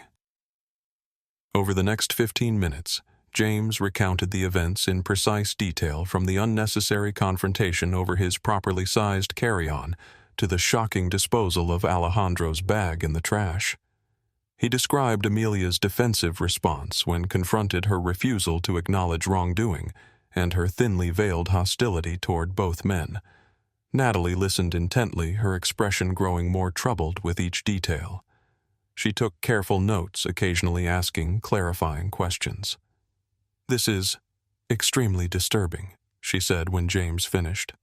Over the next 15 minutes, James recounted the events in precise detail, from the unnecessary confrontation over his properly sized carry-on to the shocking disposal of Alejandro's bag in the trash. He described Amelia's defensive response when confronted her refusal to acknowledge wrongdoing and her thinly veiled hostility toward both men. Natalie listened intently, her expression growing more troubled with each detail. She took careful notes, occasionally asking clarifying questions. "This is extremely disturbing," she said when James finished.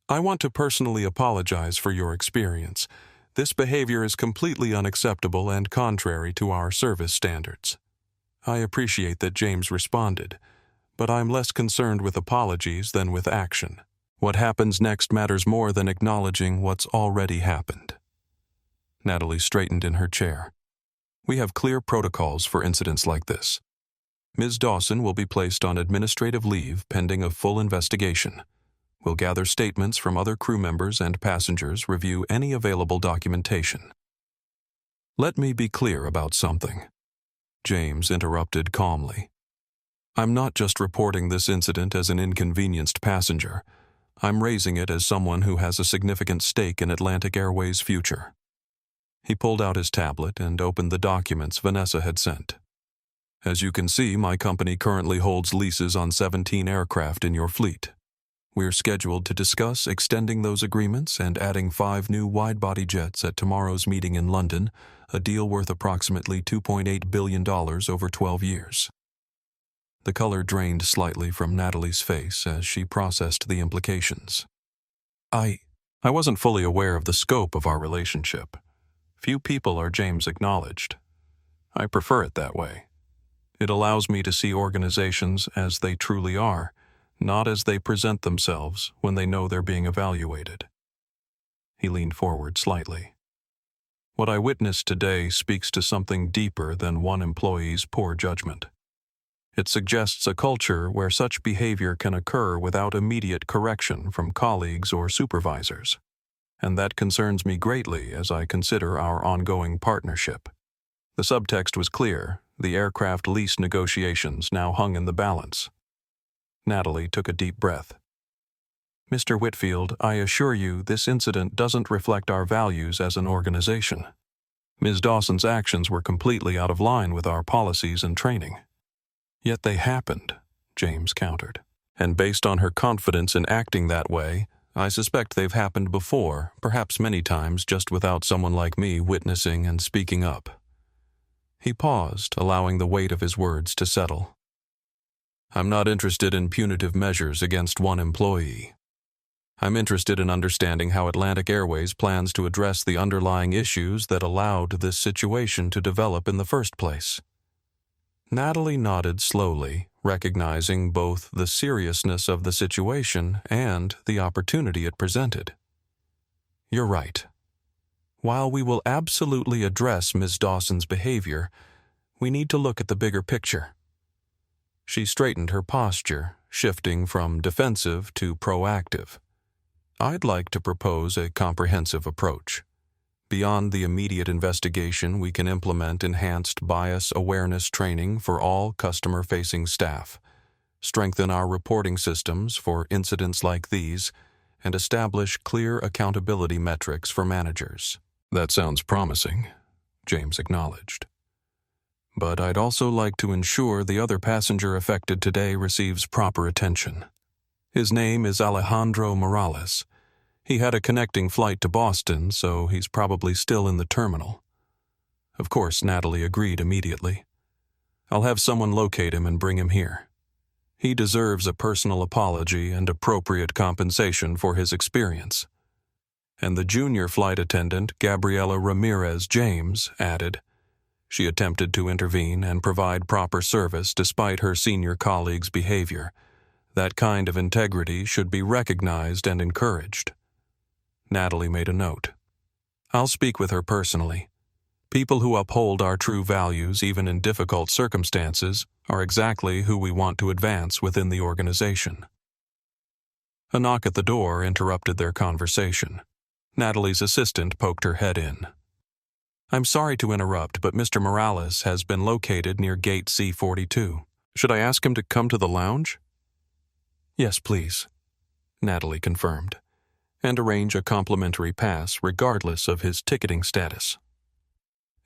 "I want to personally apologize for your experience. This behavior is completely unacceptable and contrary to our service standards." I appreciate that James responded, but I'm less concerned with apologies than with action. What happens next matters more than acknowledging what's already happened. Natalie straightened in her chair. "We have clear protocols for incidents like this. Ms. Dawson will be placed on administrative leave pending a full investigation. We'll gather statements from other crew members and passengers, review any available documentation." "Let me be clear about something," James interrupted calmly. "I'm not just reporting this incident as an inconvenienced passenger. I'm raising it as someone who has a significant stake in Atlantic Airways' future." He pulled out his tablet and opened the documents Vanessa had sent. "As you can see, my company currently holds leases on 17 aircraft in your fleet. We're scheduled to discuss extending those agreements and adding 5 new wide-body jets at tomorrow's meeting in London, a deal worth approximately $2.8 billion over 12 years. The color drained slightly from Natalie's face as she processed the implications. I wasn't fully aware of the scope of our relationship. Few people are James acknowledged. I prefer it that way. It allows me to see organizations as they truly are, not as they present themselves when they know they're being evaluated." He leaned forward slightly. "What I witnessed today speaks to something deeper than one employee's poor judgment. It suggests a culture where such behavior can occur without immediate correction from colleagues or supervisors. And that concerns me greatly as I consider our ongoing partnership." The subtext was clear. The aircraft lease negotiations now hung in the balance. Natalie took a deep breath. "Mr. Whitfield, I assure you this incident doesn't reflect our values as an organization. Ms. Dawson's actions were completely out of line with our policies and training." "Yet they happened," James countered. "And based on her confidence in acting that way, I suspect they've happened before, perhaps many times, just without someone like me witnessing and speaking up." He paused, allowing the weight of his words to settle. "I'm not interested in punitive measures against one employee. I'm interested in understanding how Atlantic Airways plans to address the underlying issues that allowed this situation to develop in the first place." Natalie nodded slowly, recognizing both the seriousness of the situation and the opportunity it presented. "You're right. While we will absolutely address Ms. Dawson's behavior, we need to look at the bigger picture." She straightened her posture, shifting from defensive to proactive. "I'd like to propose a comprehensive approach. Beyond the immediate investigation, we can implement enhanced bias awareness training for all customer-facing staff, strengthen our reporting systems for incidents like these, and establish clear accountability metrics for managers. That sounds promising, James acknowledged. But I'd also like to ensure the other passenger affected today receives proper attention. His name is Alejandro Morales. He had a connecting flight to Boston, so he's probably still in the terminal. Of course, Natalie agreed immediately. I'll have someone locate him and bring him here. He deserves a personal apology and appropriate compensation for his experience. And the junior flight attendant, Gabriela Ramirez James, added. She attempted to intervene and provide proper service despite her senior colleague's behavior. That kind of integrity should be recognized and encouraged. Natalie made a note. I'll speak with her personally. People who uphold our true values, even in difficult circumstances, are exactly who we want to advance within the organization. A knock at the door interrupted their conversation. Natalie's assistant poked her head in. I'm sorry to interrupt, but Mr. Morales has been located near gate C42. Should I ask him to come to the lounge? Yes, please, Natalie confirmed, and arrange a complimentary pass regardless of his ticketing status.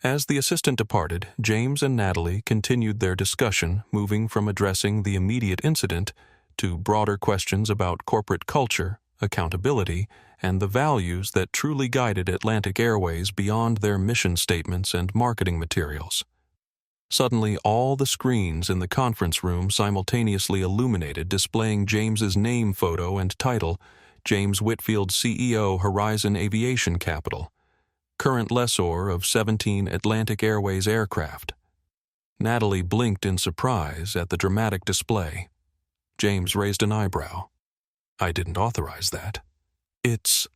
As the assistant departed, James and Natalie continued their discussion, moving from addressing the immediate incident to broader questions about corporate culture, accountability, and the values that truly guided Atlantic Airways beyond their mission statements and marketing materials. Suddenly, all the screens in the conference room simultaneously illuminated, displaying James's name photo and title, James Whitfield, CEO, Horizon Aviation Capital, current lessor of 17 Atlantic Airways aircraft. Natalie blinked in surprise at the dramatic display. James raised an eyebrow. I didn't authorize that. It's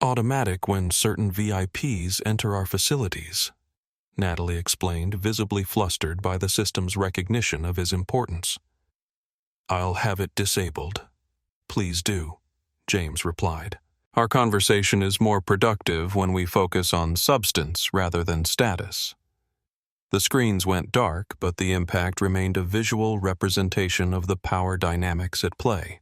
automatic when certain VIPs enter our facilities, Natalie explained, visibly flustered by the system's recognition of his importance. I'll have it disabled. Please do, James replied. Our conversation is more productive when we focus on substance rather than status. The screens went dark, but the impact remained a visual representation of the power dynamics at play.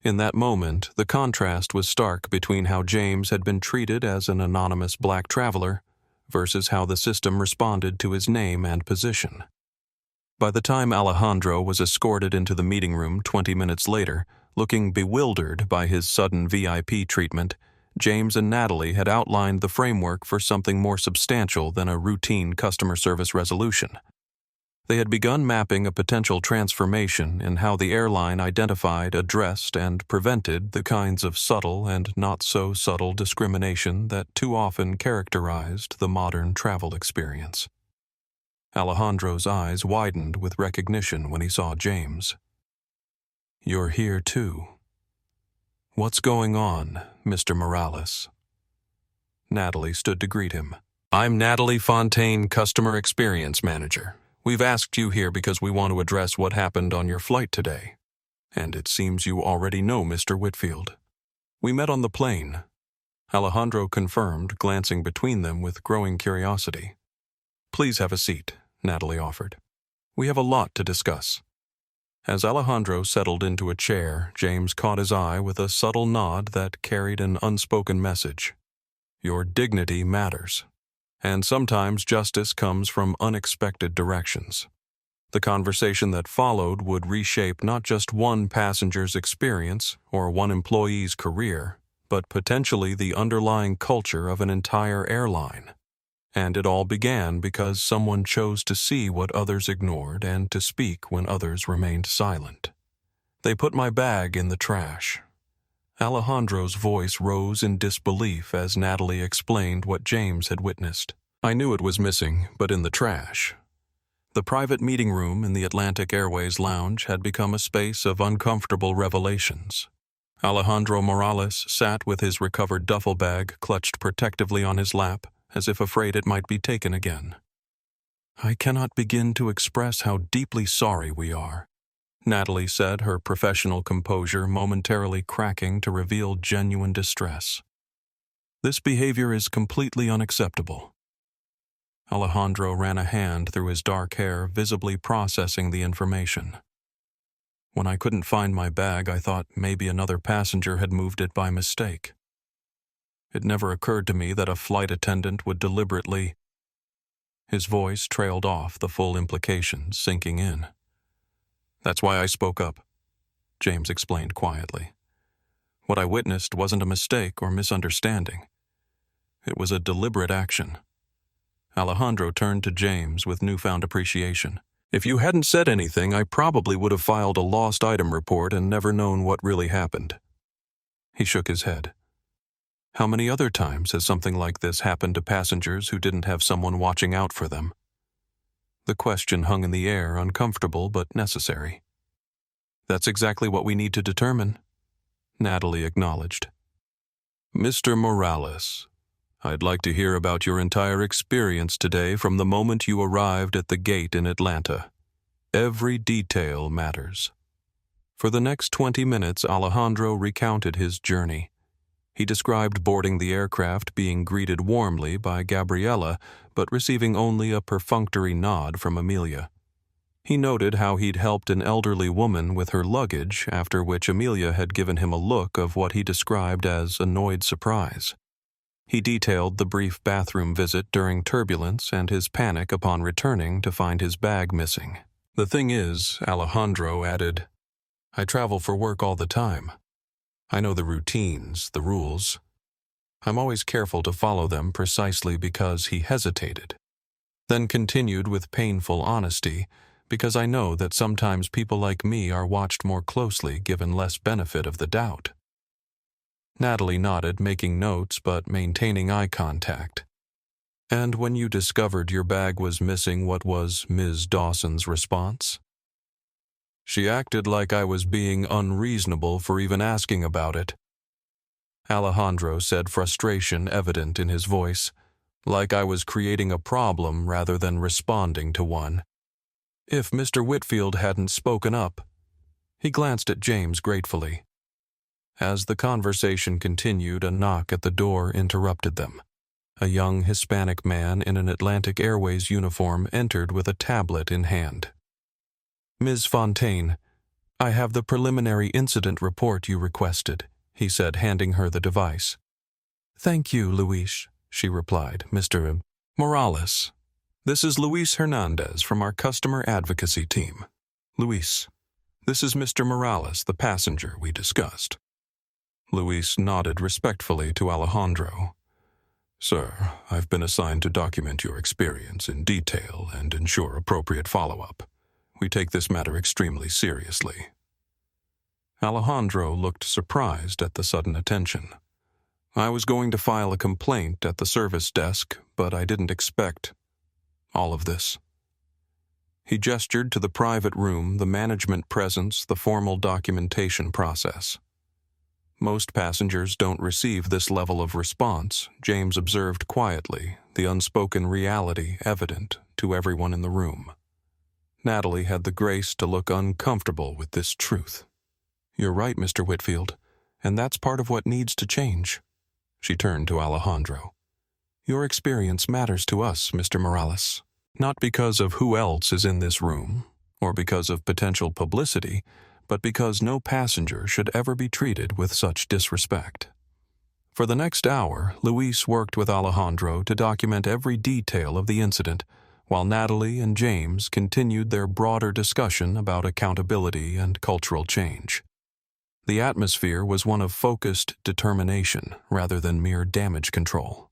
In that moment, the contrast was stark between how James had been treated as an anonymous black traveler versus how the system responded to his name and position. By the time Alejandro was escorted into the meeting room 20 minutes later, looking bewildered by his sudden VIP treatment, James and Natalie had outlined the framework for something more substantial than a routine customer service resolution. They had begun mapping a potential transformation in how the airline identified, addressed, and prevented the kinds of subtle and not-so-subtle discrimination that too often characterized the modern travel experience. Alejandro's eyes widened with recognition when he saw James. You're here too. What's going on, Mr. Morales? Natalie stood to greet him. I'm Natalie Fontaine, Customer Experience Manager. We've asked you here because we want to address what happened on your flight today. And it seems you already know Mr. Whitfield. We met on the plane. Alejandro confirmed, glancing between them with growing curiosity. Please have a seat, Natalie offered. We have a lot to discuss. As Alejandro settled into a chair, James caught his eye with a subtle nod that carried an unspoken message. Your dignity matters. And sometimes justice comes from unexpected directions. The conversation that followed would reshape not just one passenger's experience or one employee's career, but potentially the underlying culture of an entire airline. And it all began because someone chose to see what others ignored and to speak when others remained silent. They put my bag in the trash. Alejandro's voice rose in disbelief as Natalie explained what James had witnessed. I knew it was missing, but in the trash. The private meeting room in the Atlantic Airways lounge had become a space of uncomfortable revelations. Alejandro Morales sat with his recovered duffel bag clutched protectively on his lap, as if afraid it might be taken again. I cannot begin to express how deeply sorry we are, Natalie said, her professional composure momentarily cracking to reveal genuine distress. This behavior is completely unacceptable. Alejandro ran a hand through his dark hair, visibly processing the information. When I couldn't find my bag, I thought maybe another passenger had moved it by mistake. It never occurred to me that a flight attendant would deliberately... His voice trailed off, the full implications sinking in. That's why I spoke up, James explained quietly. What I witnessed wasn't a mistake or misunderstanding. It was a deliberate action. Alejandro turned to James with newfound appreciation. If you hadn't said anything, I probably would have filed a lost item report and never known what really happened. He shook his head. How many other times has something like this happened to passengers who didn't have someone watching out for them? The question hung in the air, uncomfortable but necessary. That's exactly what we need to determine, Natalie acknowledged. Mr. Morales, I'd like to hear about your entire experience today from the moment you arrived at the gate in Atlanta. Every detail matters. For the next 20 minutes, Alejandro recounted his journey. He described boarding the aircraft, being greeted warmly by Gabriella, but receiving only a perfunctory nod from Amelia. He noted how he'd helped an elderly woman with her luggage, after which Amelia had given him a look of what he described as annoyed surprise. He detailed the brief bathroom visit during turbulence and his panic upon returning to find his bag missing. The thing is, Alejandro added, I travel for work all the time. I know the routines, the rules. I'm always careful to follow them precisely because he hesitated. Then continued with painful honesty, because I know that sometimes people like me are watched more closely given less benefit of the doubt. Natalie nodded, making notes but maintaining eye contact. And when you discovered your bag was missing, what was Ms. Dawson's response? She acted like I was being unreasonable for even asking about it. Alejandro said, frustration evident in his voice, like I was creating a problem rather than responding to one. If Mr. Whitfield hadn't spoken up, he glanced at James gratefully. As the conversation continued, a knock at the door interrupted them. A young Hispanic man in an Atlantic Airways uniform entered with a tablet in hand. Ms. Fontaine, I have the preliminary incident report you requested, he said, handing her the device. Thank you, Luis, she replied. Mr. Morales. This is Luis Hernandez from our customer advocacy team. Luis, this is Mr. Morales, the passenger we discussed. Luis nodded respectfully to Alejandro. Sir, I've been assigned to document your experience in detail and ensure appropriate follow-up. We take this matter extremely seriously. Alejandro looked surprised at the sudden attention. I was going to file a complaint at the service desk, but I didn't expect all of this. He gestured to the private room, the management presence, the formal documentation process. Most passengers don't receive this level of response, James observed quietly, the unspoken reality evident to everyone in the room. Natalie had the grace to look uncomfortable with this truth. You're right, Mr. Whitfield, and that's part of what needs to change. She turned to Alejandro. Your experience matters to us, Mr. Morales, not because of who else is in this room, or because of potential publicity, but because no passenger should ever be treated with such disrespect. For the next hour, Luis worked with Alejandro to document every detail of the incident, while Natalie and James continued their broader discussion about accountability and cultural change. The atmosphere was one of focused determination rather than mere damage control.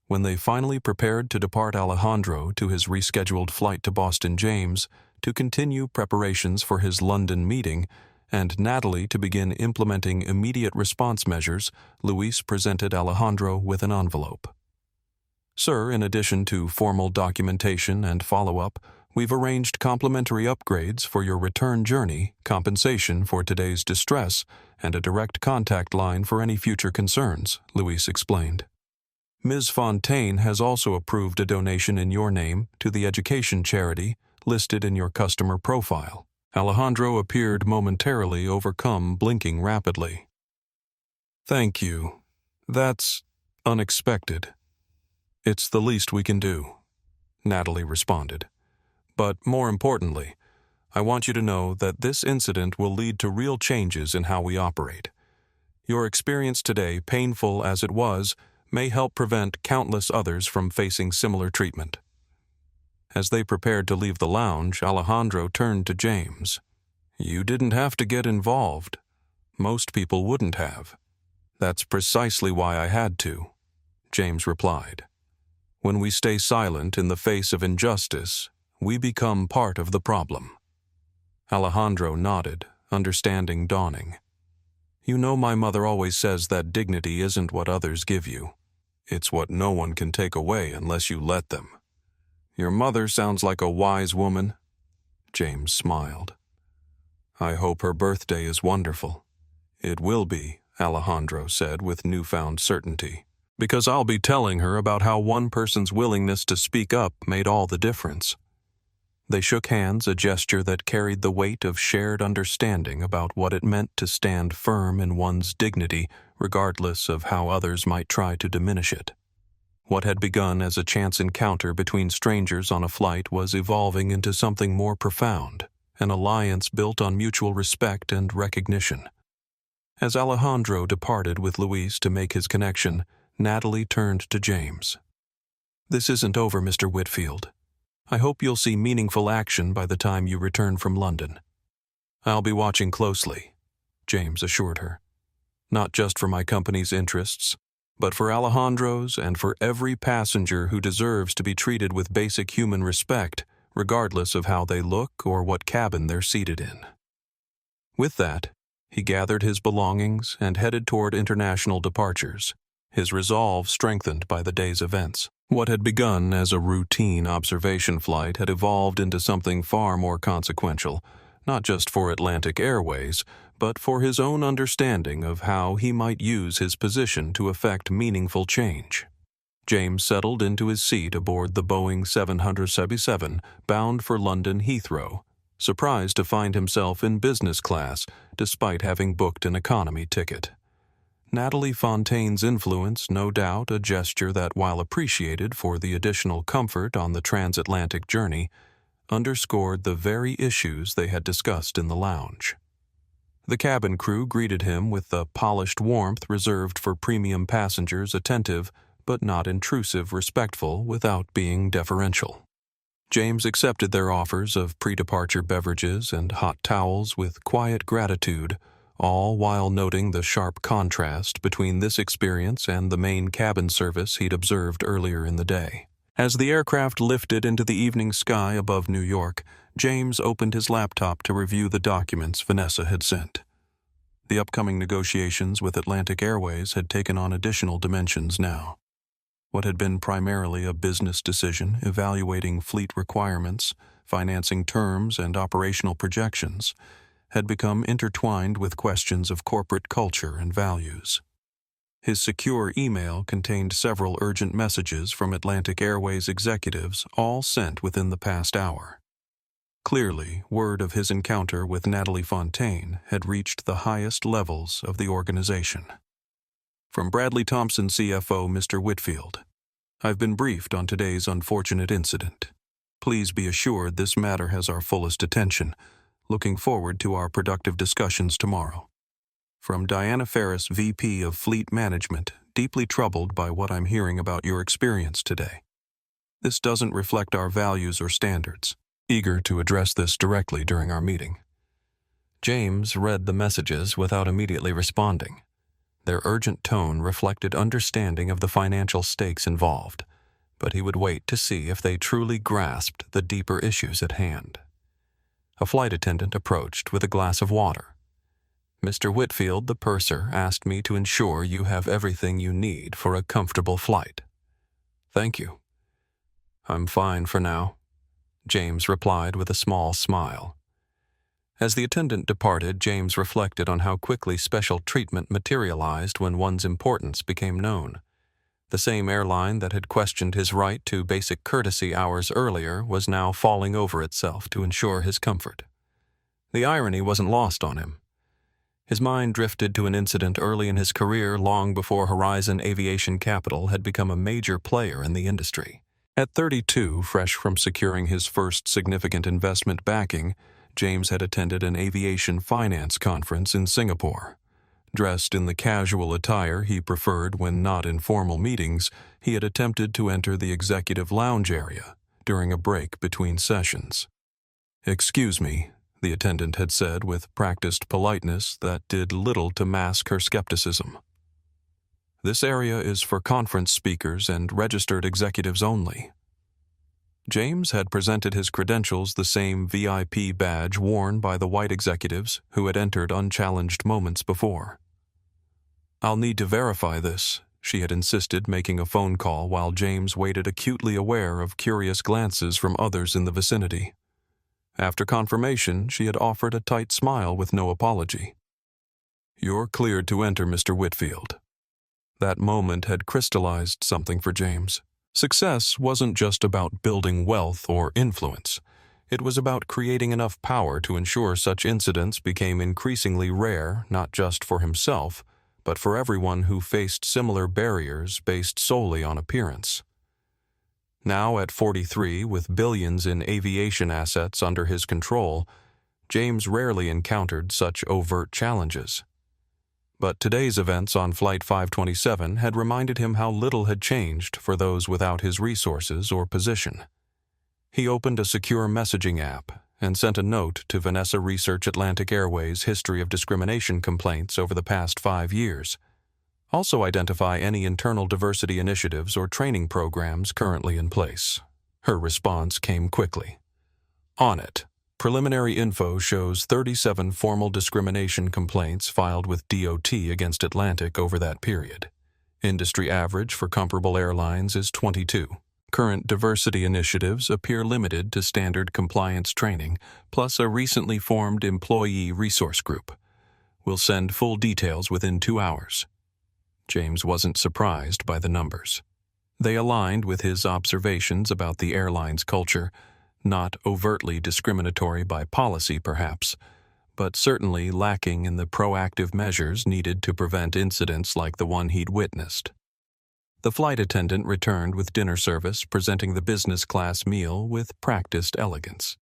When they finally prepared to depart Alejandro to his rescheduled flight to Boston, James to continue preparations for his London meeting, and Natalie to begin implementing immediate response measures, Luis presented Alejandro with an envelope. Sir, in addition to formal documentation and follow-up, we've arranged complimentary upgrades for your return journey, compensation for today's distress, and a direct contact line for any future concerns, Luis explained. Ms. Fontaine has also approved a donation in your name to the education charity listed in your customer profile. Alejandro appeared momentarily overcome, blinking rapidly. Thank you. That's Unexpected. It's the least we can do, Natalie responded. But more importantly, I want you to know that this incident will lead to real changes in how we operate. Your experience today, painful as it was, may help prevent countless others from facing similar treatment. As they prepared to leave the lounge, Alejandro turned to James. You didn't have to get involved. Most people wouldn't have. That's precisely why I had to, James replied. When we stay silent in the face of injustice, we become part of the problem. Alejandro nodded, understanding dawning. You know, my mother always says that dignity isn't what others give you. It's what no one can take away unless you let them. Your mother sounds like a wise woman. James smiled. I hope her birthday is wonderful. It will be, Alejandro said with newfound certainty, because I'll be telling her about how one person's willingness to speak up made all the difference. They shook hands, a gesture that carried the weight of shared understanding about what it meant to stand firm in one's dignity, regardless of how others might try to diminish it. What had begun as a chance encounter between strangers on a flight was evolving into something more profound, an alliance built on mutual respect and recognition. As Alejandro departed with Luis to make his connection, Natalie turned to James. This isn't over, Mr. Whitfield. I hope you'll see meaningful action by the time you return from London. I'll be watching closely, James assured her. Not just for my company's interests, but for Alejandro's and for every passenger who deserves to be treated with basic human respect, regardless of how they look or what cabin they're seated in. With that, he gathered his belongings and headed toward international departures, his resolve strengthened by the day's events. What had begun as a routine observation flight had evolved into something far more consequential, not just for Atlantic Airways, but for his own understanding of how he might use his position to effect meaningful change. James settled into his seat aboard the Boeing 777, bound for London Heathrow, surprised to find himself in business class despite having booked an economy ticket. Natalie Fontaine's influence, no doubt a gesture that, while appreciated for the additional comfort on the transatlantic journey, underscored the very issues they had discussed in the lounge. The cabin crew greeted him with the polished warmth reserved for premium passengers, attentive but not intrusive, respectful without being deferential. James accepted their offers of pre-departure beverages and hot towels with quiet gratitude, all while noting the sharp contrast between this experience and the main cabin service he'd observed earlier in the day. As the aircraft lifted into the evening sky above New York, James opened his laptop to review the documents Vanessa had sent. The upcoming negotiations with Atlantic Airways had taken on additional dimensions now. What had been primarily a business decision evaluating fleet requirements, financing terms, and operational projections had become intertwined with questions of corporate culture and values. His secure email contained several urgent messages from Atlantic Airways executives, all sent within the past hour. Clearly, word of his encounter with Natalie Fontaine had reached the highest levels of the organization. From Bradley Thompson, CFO, Mr. Whitfield. I've been briefed on today's unfortunate incident. Please be assured this matter has our fullest attention. Looking forward to our productive discussions tomorrow. From Diana Ferris, VP of Fleet Management, deeply troubled by what I'm hearing about your experience today. This doesn't reflect our values or standards. Eager to address this directly during our meeting. James read the messages without immediately responding. Their urgent tone reflected understanding of the financial stakes involved, but he would wait to see if they truly grasped the deeper issues at hand. A flight attendant approached with a glass of water. Mr. Whitfield, the purser, asked me to ensure you have everything you need for a comfortable flight. Thank you. I'm fine for now, James replied with a small smile. As the attendant departed, James reflected on how quickly special treatment materialized when one's importance became known. The same airline that had questioned his right to basic courtesy hours earlier was now falling over itself to ensure his comfort. The irony wasn't lost on him. His mind drifted to an incident early in his career, long before Horizon Aviation Capital had become a major player in the industry. At 32, fresh from securing his first significant investment backing, James had attended an aviation finance conference in Singapore. Dressed in the casual attire he preferred when not in formal meetings, he had attempted to enter the executive lounge area during a break between sessions. "Excuse me," the attendant had said with practiced politeness that did little to mask her skepticism. "This area is for conference speakers and registered executives only." James had presented his credentials, the same VIP badge worn by the white executives who had entered unchallenged moments before. "I'll need to verify this," she had insisted, making a phone call while James waited, acutely aware of curious glances from others in the vicinity. After confirmation, she had offered a tight smile with no apology. "You're cleared to enter, Mr. Whitfield." That moment had crystallized something for James. Success wasn't just about building wealth or influence. It was about creating enough power to ensure such incidents became increasingly rare, not just for himself, but for everyone who faced similar barriers based solely on appearance. Now at 43, with billions in aviation assets under his control, James rarely encountered such overt challenges. But today's events on Flight 527 had reminded him how little had changed for those without his resources or position. He opened a secure messaging app and sent a note to Vanessa research Atlantic Airways' history of discrimination complaints over the past 5 years. Also identify any internal diversity initiatives or training programs currently in place. Her response came quickly. On it, preliminary info shows 37 formal discrimination complaints filed with DOT against Atlantic over that period. Industry average for comparable airlines is 22. Current diversity initiatives appear limited to standard compliance training, plus a recently formed employee resource group. We'll send full details within 2 hours. James wasn't surprised by the numbers. They aligned with his observations about the airline's culture, not overtly discriminatory by policy perhaps, but certainly lacking in the proactive measures needed to prevent incidents like the one he'd witnessed. The flight attendant returned with dinner service, presenting the business class meal with practiced elegance.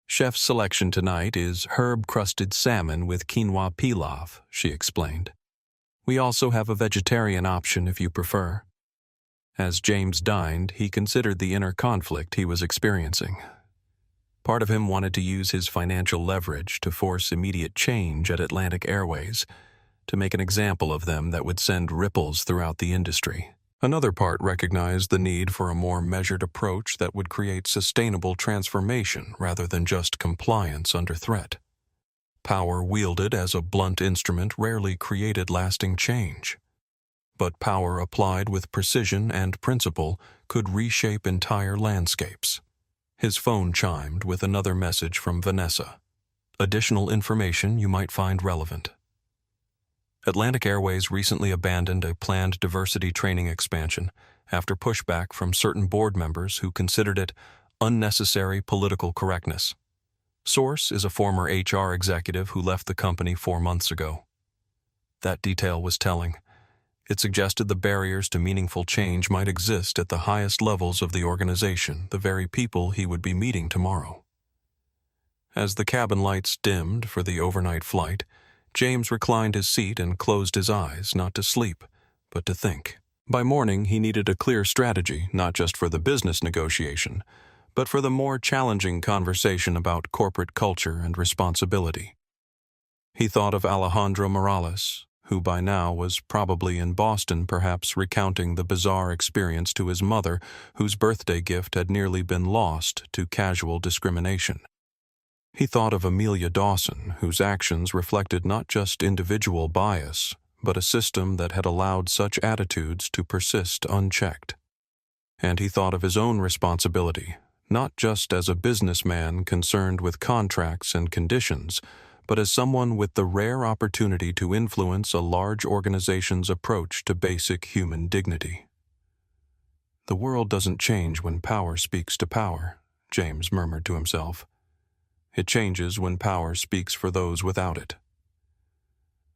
"Chef's selection tonight is herb-crusted salmon with quinoa pilaf," she explained. "We also have a vegetarian option if you prefer." As James dined, he considered the inner conflict he was experiencing. Part of him wanted to use his financial leverage to force immediate change at Atlantic Airways, to make an example of them that would send ripples throughout the industry. Another part recognized the need for a more measured approach that would create sustainable transformation rather than just compliance under threat. Power wielded as a blunt instrument rarely created lasting change. But power applied with precision and principle could reshape entire landscapes. His phone chimed with another message from Vanessa. "Additional information you might find relevant." Atlantic Airways recently abandoned a planned diversity training expansion after pushback from certain board members who considered it unnecessary political correctness. Source is a former HR executive who left the company 4 months ago. That detail was telling. It suggested the barriers to meaningful change might exist at the highest levels of the organization, the very people he would be meeting tomorrow. As the cabin lights dimmed for the overnight flight, James reclined his seat and closed his eyes, not to sleep, but to think. By morning, he needed a clear strategy, not just for the business negotiation, but for the more challenging conversation about corporate culture and responsibility. He thought of Alejandro Morales, who by now was probably in Boston, perhaps recounting the bizarre experience to his mother, whose birthday gift had nearly been lost to casual discrimination. He thought of Amelia Dawson, whose actions reflected not just individual bias, but a system that had allowed such attitudes to persist unchecked. And he thought of his own responsibility, not just as a businessman concerned with contracts and conditions, but as someone with the rare opportunity to influence a large organization's approach to basic human dignity. "The world doesn't change when power speaks to power," James murmured to himself. "It changes when power speaks for those without it."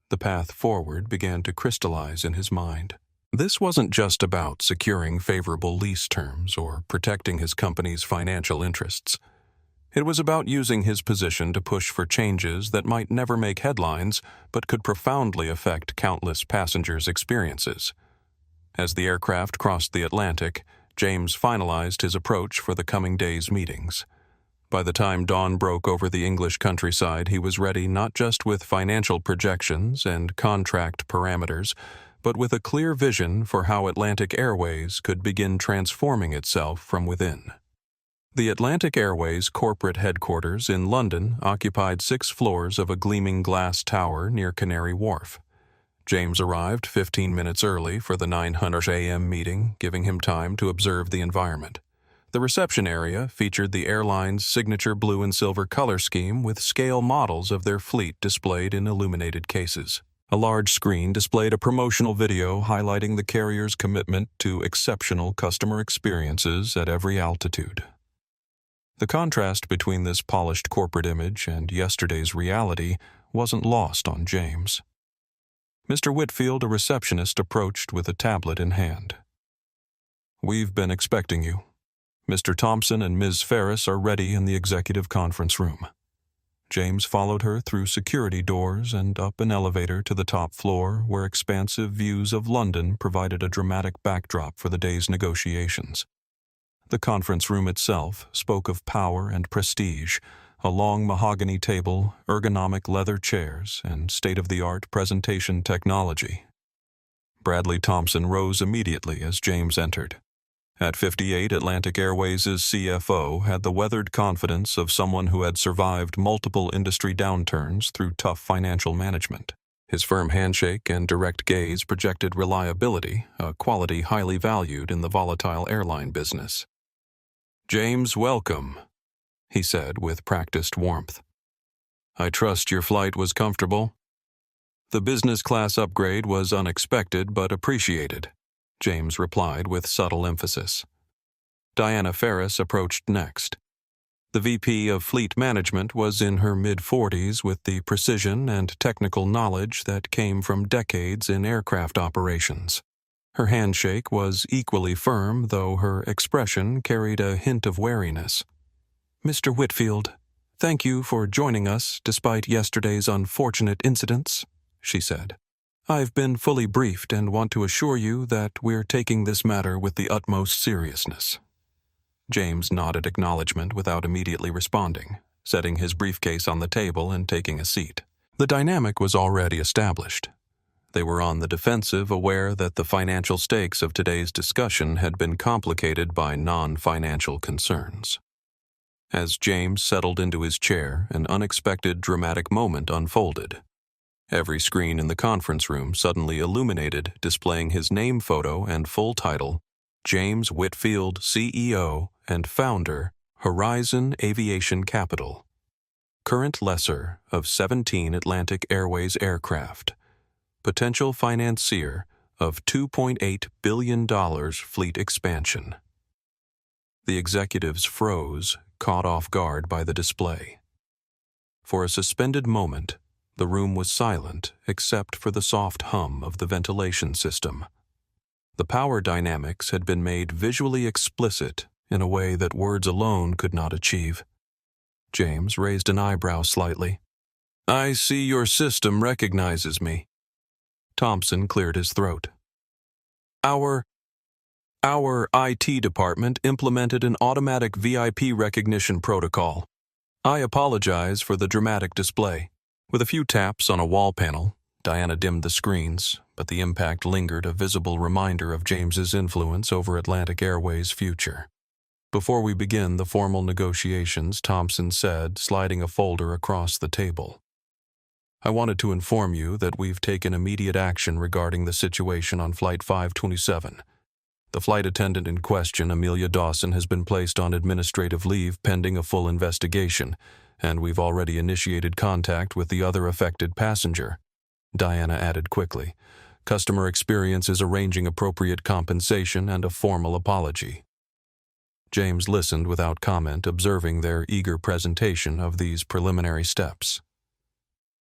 The path forward began to crystallize in his mind. This wasn't just about securing favorable lease terms or protecting his company's financial interests. It was about using his position to push for changes that might never make headlines but could profoundly affect countless passengers' experiences. As the aircraft crossed the Atlantic, James finalized his approach for the coming days' meetings. By the time dawn broke over the English countryside, he was ready not just with financial projections and contract parameters, but with a clear vision for how Atlantic Airways could begin transforming itself from within. The Atlantic Airways corporate headquarters in London occupied 6 floors of a gleaming glass tower near Canary Wharf. James arrived 15 minutes early for the 9:00 a.m. meeting, giving him time to observe the environment. The reception area featured the airline's signature blue and silver color scheme with scale models of their fleet displayed in illuminated cases. A large screen displayed a promotional video highlighting the carrier's commitment to exceptional customer experiences at every altitude. The contrast between this polished corporate image and yesterday's reality wasn't lost on James. Mr. Whitfield, a receptionist, approached with a tablet in hand. "We've been expecting you. Mr. Thompson and Ms. Ferris are ready in the executive conference room." James followed her through security doors and up an elevator to the top floor, where expansive views of London provided a dramatic backdrop for the day's negotiations. The conference room itself spoke of power and prestige, a long mahogany table, ergonomic leather chairs, and state-of-the-art presentation technology. Bradley Thompson rose immediately as James entered. At 58, Atlantic Airways' CFO had the weathered confidence of someone who had survived multiple industry downturns through tough financial management. His firm handshake and direct gaze projected reliability, a quality highly valued in the volatile airline business. "James, welcome," he said with practiced warmth. "I trust your flight was comfortable." "The business class upgrade was unexpected but appreciated," James replied with subtle emphasis. Diana Ferris approached next. The VP of Fleet Management was in her mid-40s with the precision and technical knowledge that came from decades in aircraft operations. Her handshake was equally firm, though her expression carried a hint of wariness. "Mr. Whitfield, thank you for joining us despite yesterday's unfortunate incidents," she said. "I've been fully briefed and want to assure you that we're taking this matter with the utmost seriousness." James nodded acknowledgement without immediately responding, setting his briefcase on the table and taking a seat. The dynamic was already established. They were on the defensive, aware that the financial stakes of today's discussion had been complicated by non-financial concerns. As James settled into his chair, an unexpected dramatic moment unfolded. Every screen in the conference room suddenly illuminated, displaying his name photo and full title, James Whitfield, CEO and founder, Horizon Aviation Capital. Current lessor of 17 Atlantic Airways aircraft. Potential financier of $2.8 billion fleet expansion. The executives froze, caught off guard by the display. For a suspended moment, the room was silent except for the soft hum of the ventilation system. The power dynamics had been made visually explicit in a way that words alone could not achieve. James raised an eyebrow slightly. "I see your system recognizes me." Thompson cleared his throat. Our IT department implemented an automatic VIP recognition protocol. I apologize for the dramatic display." With a few taps on a wall panel, Diana dimmed the screens, but the impact lingered, a visible reminder of James's influence over Atlantic Airways' future. "Before we begin the formal negotiations," Thompson said, sliding a folder across the table, "I wanted to inform you that we've taken immediate action regarding the situation on Flight 527. The flight attendant in question, Amelia Dawson, has been placed on administrative leave pending a full investigation, and we've already initiated contact with the other affected passenger." Diana added quickly, "Customer experience is arranging appropriate compensation and a formal apology." James listened without comment, observing their eager presentation of these preliminary steps.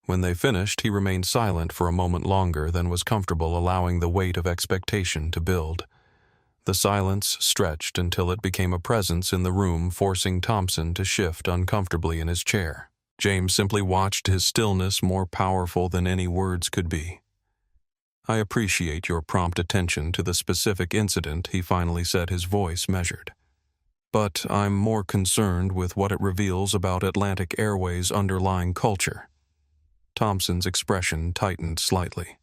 When they finished, he remained silent for a moment longer than was comfortable, allowing the weight of expectation to build. The silence stretched until it became a presence in the room, forcing Thompson to shift uncomfortably in his chair. James simply watched, his stillness more powerful than any words could be. "I appreciate your prompt attention to the specific incident," he finally said, his voice measured. "But I'm more concerned with what it reveals about Atlantic Airways' underlying culture." Thompson's expression tightened slightly.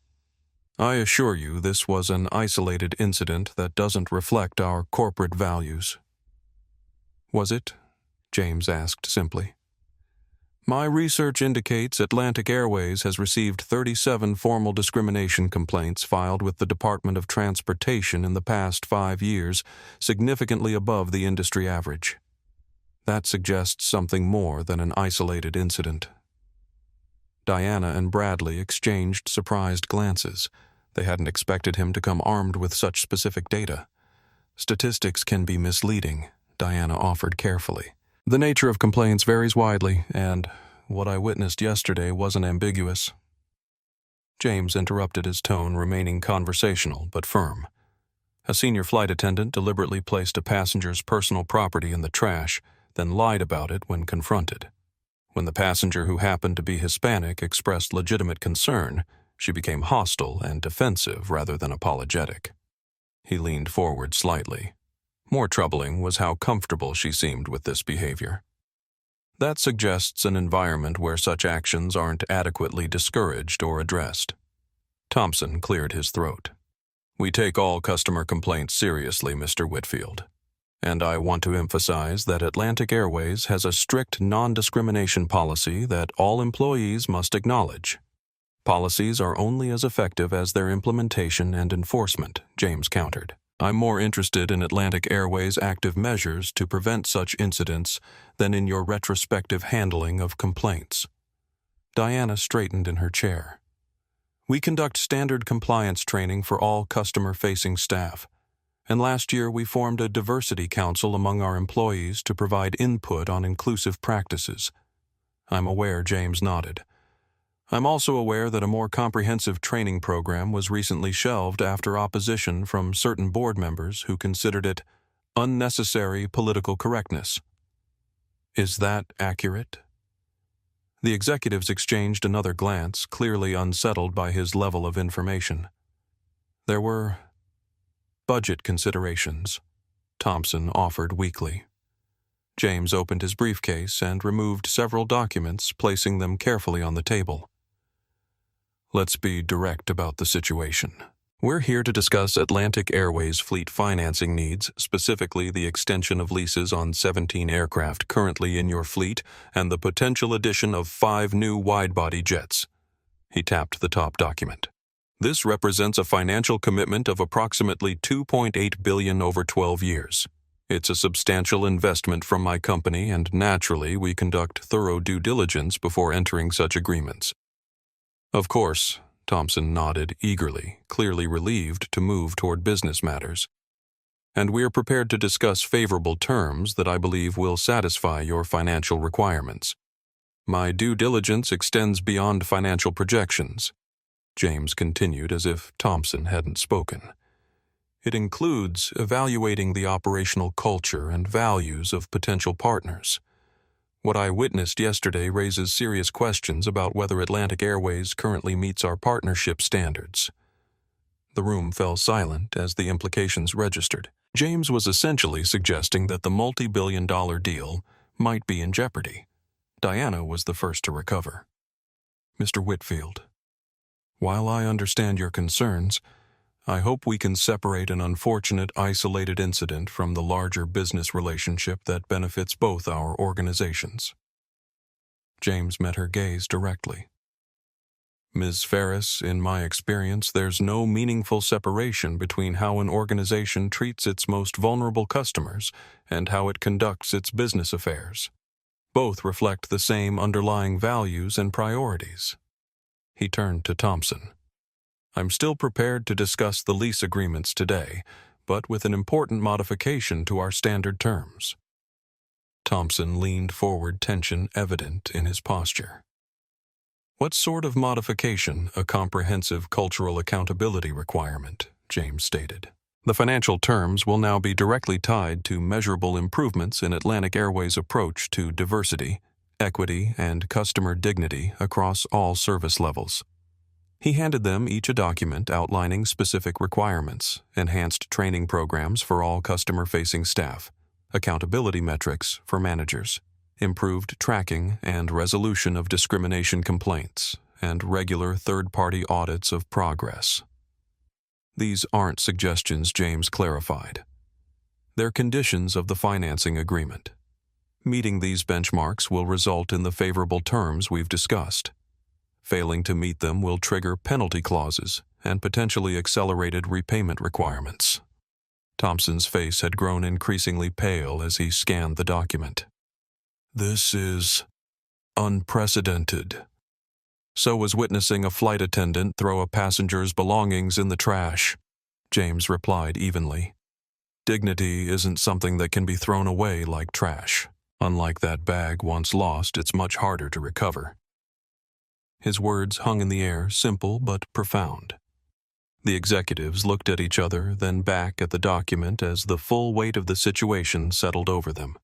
"I assure you this was an isolated incident that doesn't reflect our corporate values." "Was it?" James asked simply. "My research indicates Atlantic Airways has received 37 formal discrimination complaints filed with the Department of Transportation in the past 5 years, significantly above the industry average. That suggests something more than an isolated incident." Diana and Bradley exchanged surprised glances. They hadn't expected him to come armed with such specific data. "Statistics can be misleading," Diana offered carefully. "The nature of complaints varies widely, and what I witnessed yesterday wasn't ambiguous." James interrupted, his tone remaining conversational but firm. "A senior flight attendant deliberately placed a passenger's personal property in the trash, then lied about it when confronted. When the passenger, who happened to be Hispanic, expressed legitimate concern, she became hostile and defensive rather than apologetic." He leaned forward slightly. More troubling was how comfortable she seemed with this behavior. That suggests an environment where such actions aren't adequately discouraged or addressed. Thompson cleared his throat. "We take all customer complaints seriously, Mr. Whitfield. And I want to emphasize that Atlantic Airways has a strict non-discrimination policy that all employees must acknowledge. Policies are only as effective as their implementation and enforcement," James countered. "I'm more interested in Atlantic Airways' active measures to prevent such incidents than in your retrospective handling of complaints." Diana straightened in her chair. "We conduct standard compliance training for all customer-facing staff, and last year we formed a diversity council among our employees to provide input on inclusive practices." "I'm aware," James nodded. "I'm also aware that a more comprehensive training program was recently shelved after opposition from certain board members who considered it unnecessary political correctness." "Is that accurate?" The executives exchanged another glance, clearly unsettled by his level of information. "There were budget considerations," Thompson offered weakly. James opened his briefcase and removed several documents, placing them carefully on the table. "Let's be direct about the situation. We're here to discuss Atlantic Airways' fleet financing needs, specifically the extension of leases on 17 aircraft currently in your fleet and the potential addition of 5 new wide-body jets." He tapped the top document. "This represents a financial commitment of approximately $2.8 billion over 12 years. It's a substantial investment from my company, and naturally we conduct thorough due diligence before entering such agreements." "Of course," Thompson nodded eagerly, clearly relieved to move toward business matters. "And we're prepared to discuss favorable terms that I believe will satisfy your financial requirements. My due diligence extends beyond financial projections," James continued as if Thompson hadn't spoken. "It includes evaluating the operational culture and values of potential partners. What I witnessed yesterday raises serious questions about whether Atlantic Airways currently meets our partnership standards." The room fell silent as the implications registered. James was essentially suggesting that the multi-billion-dollar deal might be in jeopardy. Diana was the first to recover. "Mr. Whitfield, while I understand your concerns, I hope we can separate an unfortunate, isolated incident from the larger business relationship that benefits both our organizations." James met her gaze directly. "Ms. Ferris, in my experience, there's no meaningful separation between how an organization treats its most vulnerable customers and how it conducts its business affairs. Both reflect the same underlying values and priorities." He turned to Thompson. "I'm still prepared to discuss the lease agreements today, but with an important modification to our standard terms." Thompson leaned forward, tension evident in his posture. What sort of modification? A comprehensive cultural accountability requirement, James stated. The financial terms will now be directly tied to measurable improvements in Atlantic Airways' approach to diversity, equity, and customer dignity across all service levels. He handed them each a document outlining specific requirements, enhanced training programs for all customer-facing staff, accountability metrics for managers, improved tracking and resolution of discrimination complaints, and regular third-party audits of progress. These aren't suggestions, James clarified. They're conditions of the financing agreement. Meeting these benchmarks will result in the favorable terms we've discussed. Failing to meet them will trigger penalty clauses and potentially accelerated repayment requirements. Thompson's face had grown increasingly pale as he scanned the document. This is unprecedented. So was witnessing a flight attendant throw a passenger's belongings in the trash, James replied evenly. Dignity isn't something that can be thrown away like trash. Unlike that bag once lost, it's much harder to recover. His words hung in the air, simple but profound. The executives looked at each other, then back at the document as the full weight of the situation settled over them.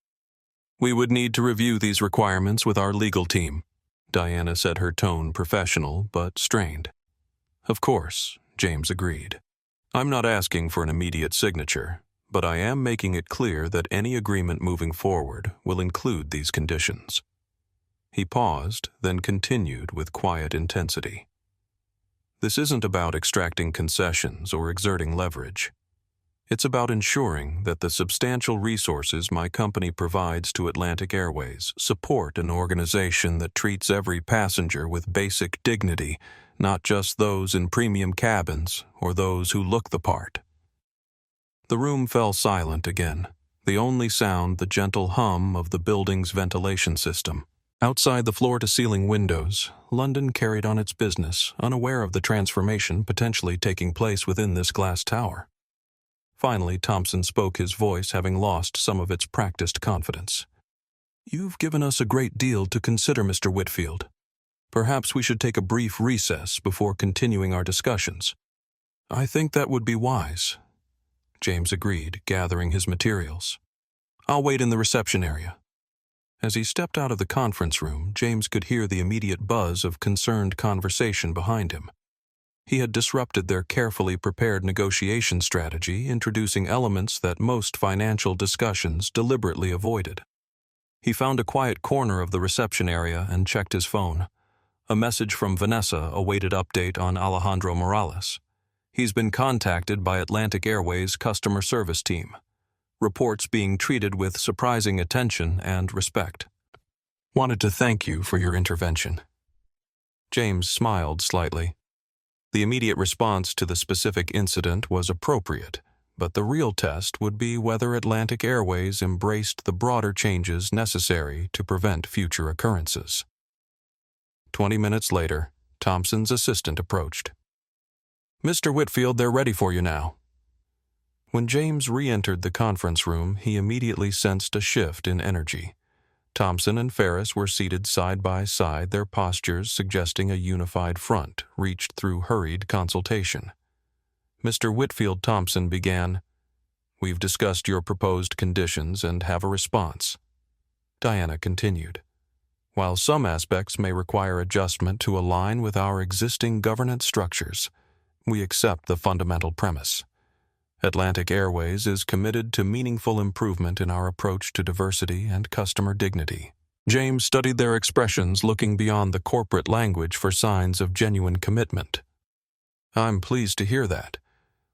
We would need to review these requirements with our legal team, Diana said, her tone professional but strained. Of course, James agreed. I'm not asking for an immediate signature, but I am making it clear that any agreement moving forward will include these conditions. He paused, then continued with quiet intensity. This isn't about extracting concessions or exerting leverage. It's about ensuring that the substantial resources my company provides to Atlantic Airways support an organization that treats every passenger with basic dignity, not just those in premium cabins or those who look the part. The room fell silent again, the only sound the gentle hum of the building's ventilation system. Outside the floor-to-ceiling windows, London carried on its business, unaware of the transformation potentially taking place within this glass tower. Finally, Thompson spoke, his voice having lost some of its practiced confidence. You've given us a great deal to consider, Mr. Whitfield. Perhaps we should take a brief recess before continuing our discussions. I think that would be wise, James agreed, gathering his materials. I'll wait in the reception area. As he stepped out of the conference room, James could hear the immediate buzz of concerned conversation behind him. He had disrupted their carefully prepared negotiation strategy, introducing elements that most financial discussions deliberately avoided. He found a quiet corner of the reception area and checked his phone. A message from Vanessa awaited update on Alejandro Morales. He's been contacted by Atlantic Airways' customer service team. Reports being treated with surprising attention and respect. Wanted to thank you for your intervention. James smiled slightly. The immediate response to the specific incident was appropriate, but the real test would be whether Atlantic Airways embraced the broader changes necessary to prevent future occurrences. 20 minutes later, Thompson's assistant approached. Mr. Whitfield, they're ready for you now. When James re-entered the conference room, he immediately sensed a shift in energy. Thompson and Ferris were seated side by side, their postures suggesting a unified front reached through hurried consultation. Mr. Whitfield, Thompson began, We've discussed your proposed conditions and have a response. Diana continued, While some aspects may require adjustment to align with our existing governance structures, we accept the fundamental premise. Atlantic Airways is committed to meaningful improvement in our approach to diversity and customer dignity. James studied their expressions, looking beyond the corporate language for signs of genuine commitment. I'm pleased to hear that,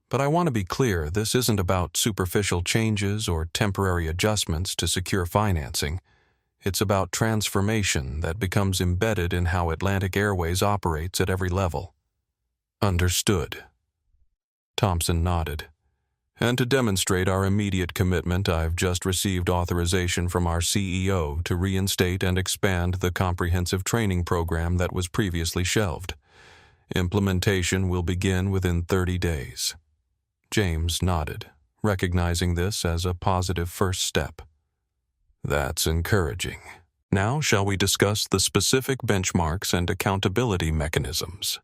but I want to be clear, this isn't about superficial changes or temporary adjustments to secure financing. It's about transformation that becomes embedded in how Atlantic Airways operates at every level. Understood. Thompson nodded. And to demonstrate our immediate commitment, I've just received authorization from our CEO to reinstate and expand the comprehensive training program that was previously shelved. Implementation will begin within 30 days. James nodded, recognizing this as a positive first step. That's encouraging. Now shall we discuss the specific benchmarks and accountability mechanisms?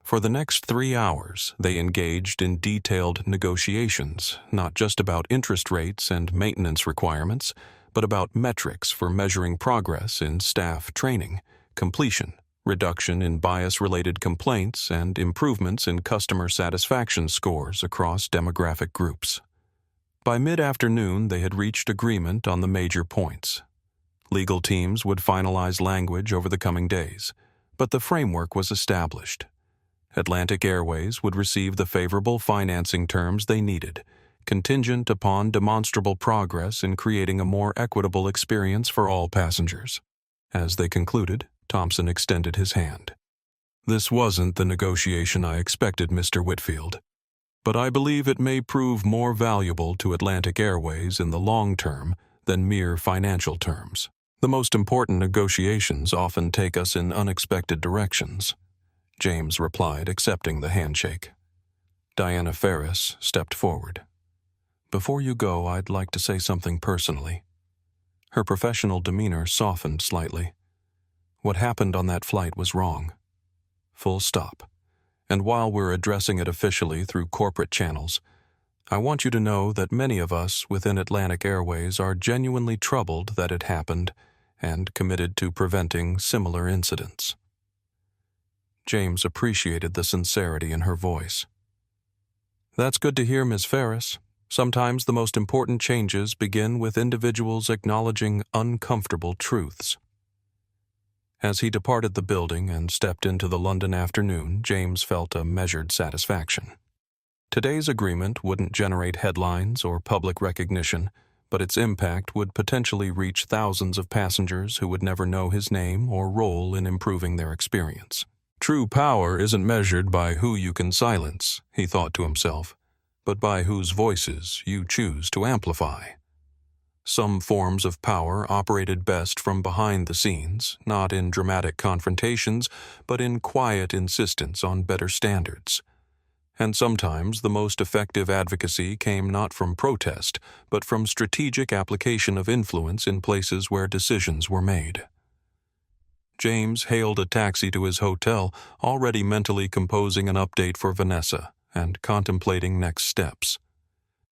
For the next 3 hours, they engaged in detailed negotiations, not just about interest rates and maintenance requirements, but about metrics for measuring progress in staff training, completion, reduction in bias-related complaints, and improvements in customer satisfaction scores across demographic groups. By mid-afternoon, they had reached agreement on the major points. Legal teams would finalize language over the coming days, but the framework was established. Atlantic Airways would receive the favorable financing terms they needed, contingent upon demonstrable progress in creating a more equitable experience for all passengers. As they concluded, Thompson extended his hand. "This wasn't the negotiation I expected, Mr. Whitfield, but I believe it may prove more valuable to Atlantic Airways in the long term than mere financial terms. The most important negotiations often take us in unexpected directions," James replied, accepting the handshake. Diana Ferris stepped forward. "Before you go, I'd like to say something personally." Her professional demeanor softened slightly. "What happened on that flight was wrong. Full stop. And while we're addressing it officially through corporate channels, I want you to know that many of us within Atlantic Airways are genuinely troubled that it happened and committed to preventing similar incidents." James appreciated the sincerity in her voice. "That's good to hear, Ms. Ferris. Sometimes the most important changes begin with individuals acknowledging uncomfortable truths." As he departed the building and stepped into the London afternoon, James felt a measured satisfaction. Today's agreement wouldn't generate headlines or public recognition, but its impact would potentially reach thousands of passengers who would never know his name or role in improving their experience. True power isn't measured by who you can silence, he thought to himself, but by whose voices you choose to amplify. Some forms of power operated best from behind the scenes, not in dramatic confrontations, but in quiet insistence on better standards. And sometimes the most effective advocacy came not from protest, but from strategic application of influence in places where decisions were made. James hailed a taxi to his hotel, already mentally composing an update for Vanessa and contemplating next steps.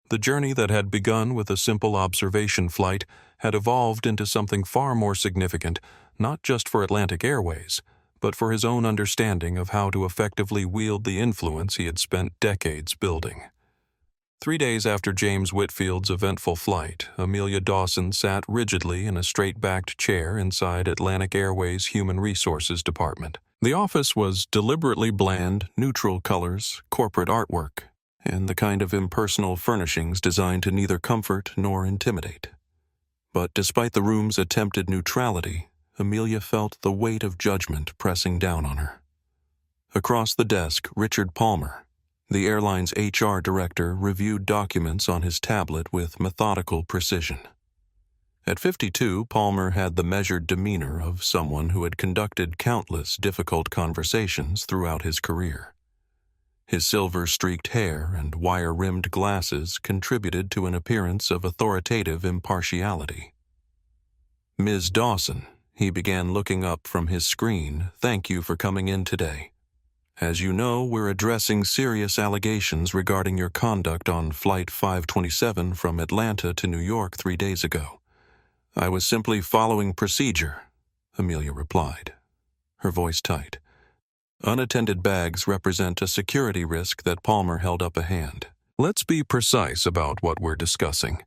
The journey that had begun with a simple observation flight had evolved into something far more significant, not just for Atlantic Airways, but for his own understanding of how to effectively wield the influence he had spent decades building. 3 days after James Whitfield's eventful flight, Amelia Dawson sat rigidly in a straight-backed chair inside Atlantic Airways' Human Resources Department. The office was deliberately bland, neutral colors, corporate artwork, and the kind of impersonal furnishings designed to neither comfort nor intimidate. But despite the room's attempted neutrality, Amelia felt the weight of judgment pressing down on her. Across the desk, Richard Palmer, the airline's HR director, reviewed documents on his tablet with methodical precision. At 52, Palmer had the measured demeanor of someone who had conducted countless difficult conversations throughout his career. His silver-streaked hair and wire-rimmed glasses contributed to an appearance of authoritative impartiality. "Ms. Dawson," he began, looking up from his screen, "thank you for coming in today. As you know, we're addressing serious allegations regarding your conduct on Flight 527 from Atlanta to New York 3 days ago." "I was simply following procedure," Amelia replied, her voice tight. Unattended bags represent a security risk that Palmer held up a hand. "Let's be precise about what we're discussing.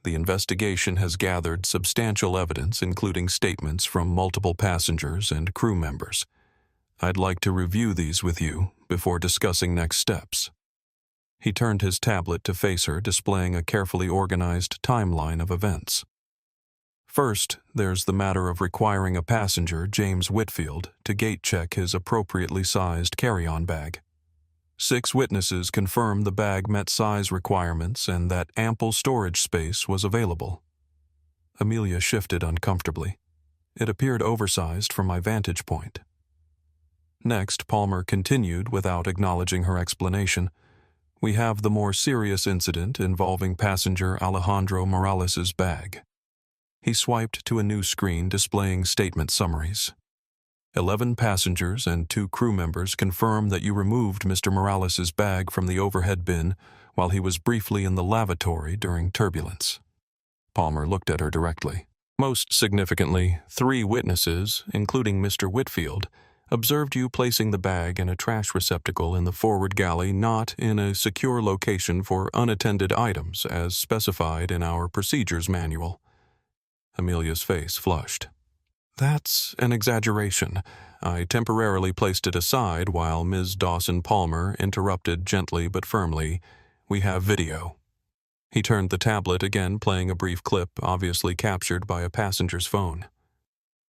The investigation has gathered substantial evidence, including statements from multiple passengers and crew members. I'd like to review these with you before discussing next steps." He turned his tablet to face her, displaying a carefully organized timeline of events. First, there's the matter of requiring a passenger, James Whitfield, to gate-check his appropriately sized carry-on bag. 6 witnesses confirmed the bag met size requirements and that ample storage space was available. Amelia shifted uncomfortably. It appeared oversized from my vantage point. Next, Palmer continued without acknowledging her explanation. "We have the more serious incident involving passenger Alejandro Morales' bag. He swiped to a new screen displaying statement summaries. 11 passengers and 2 crew members confirm that you removed Mr. Morales' bag from the overhead bin while he was briefly in the lavatory during turbulence. Palmer looked at her directly. Most significantly, 3 witnesses, including Mr. Whitfield, observed you placing the bag in a trash receptacle in the forward galley, not in a secure location for unattended items as specified in our procedures manual. Amelia's face flushed. That's an exaggeration. I temporarily placed it aside while Ms. Dawson Palmer interrupted gently but firmly. We have video. He turned the tablet again, playing a brief clip obviously captured by a passenger's phone.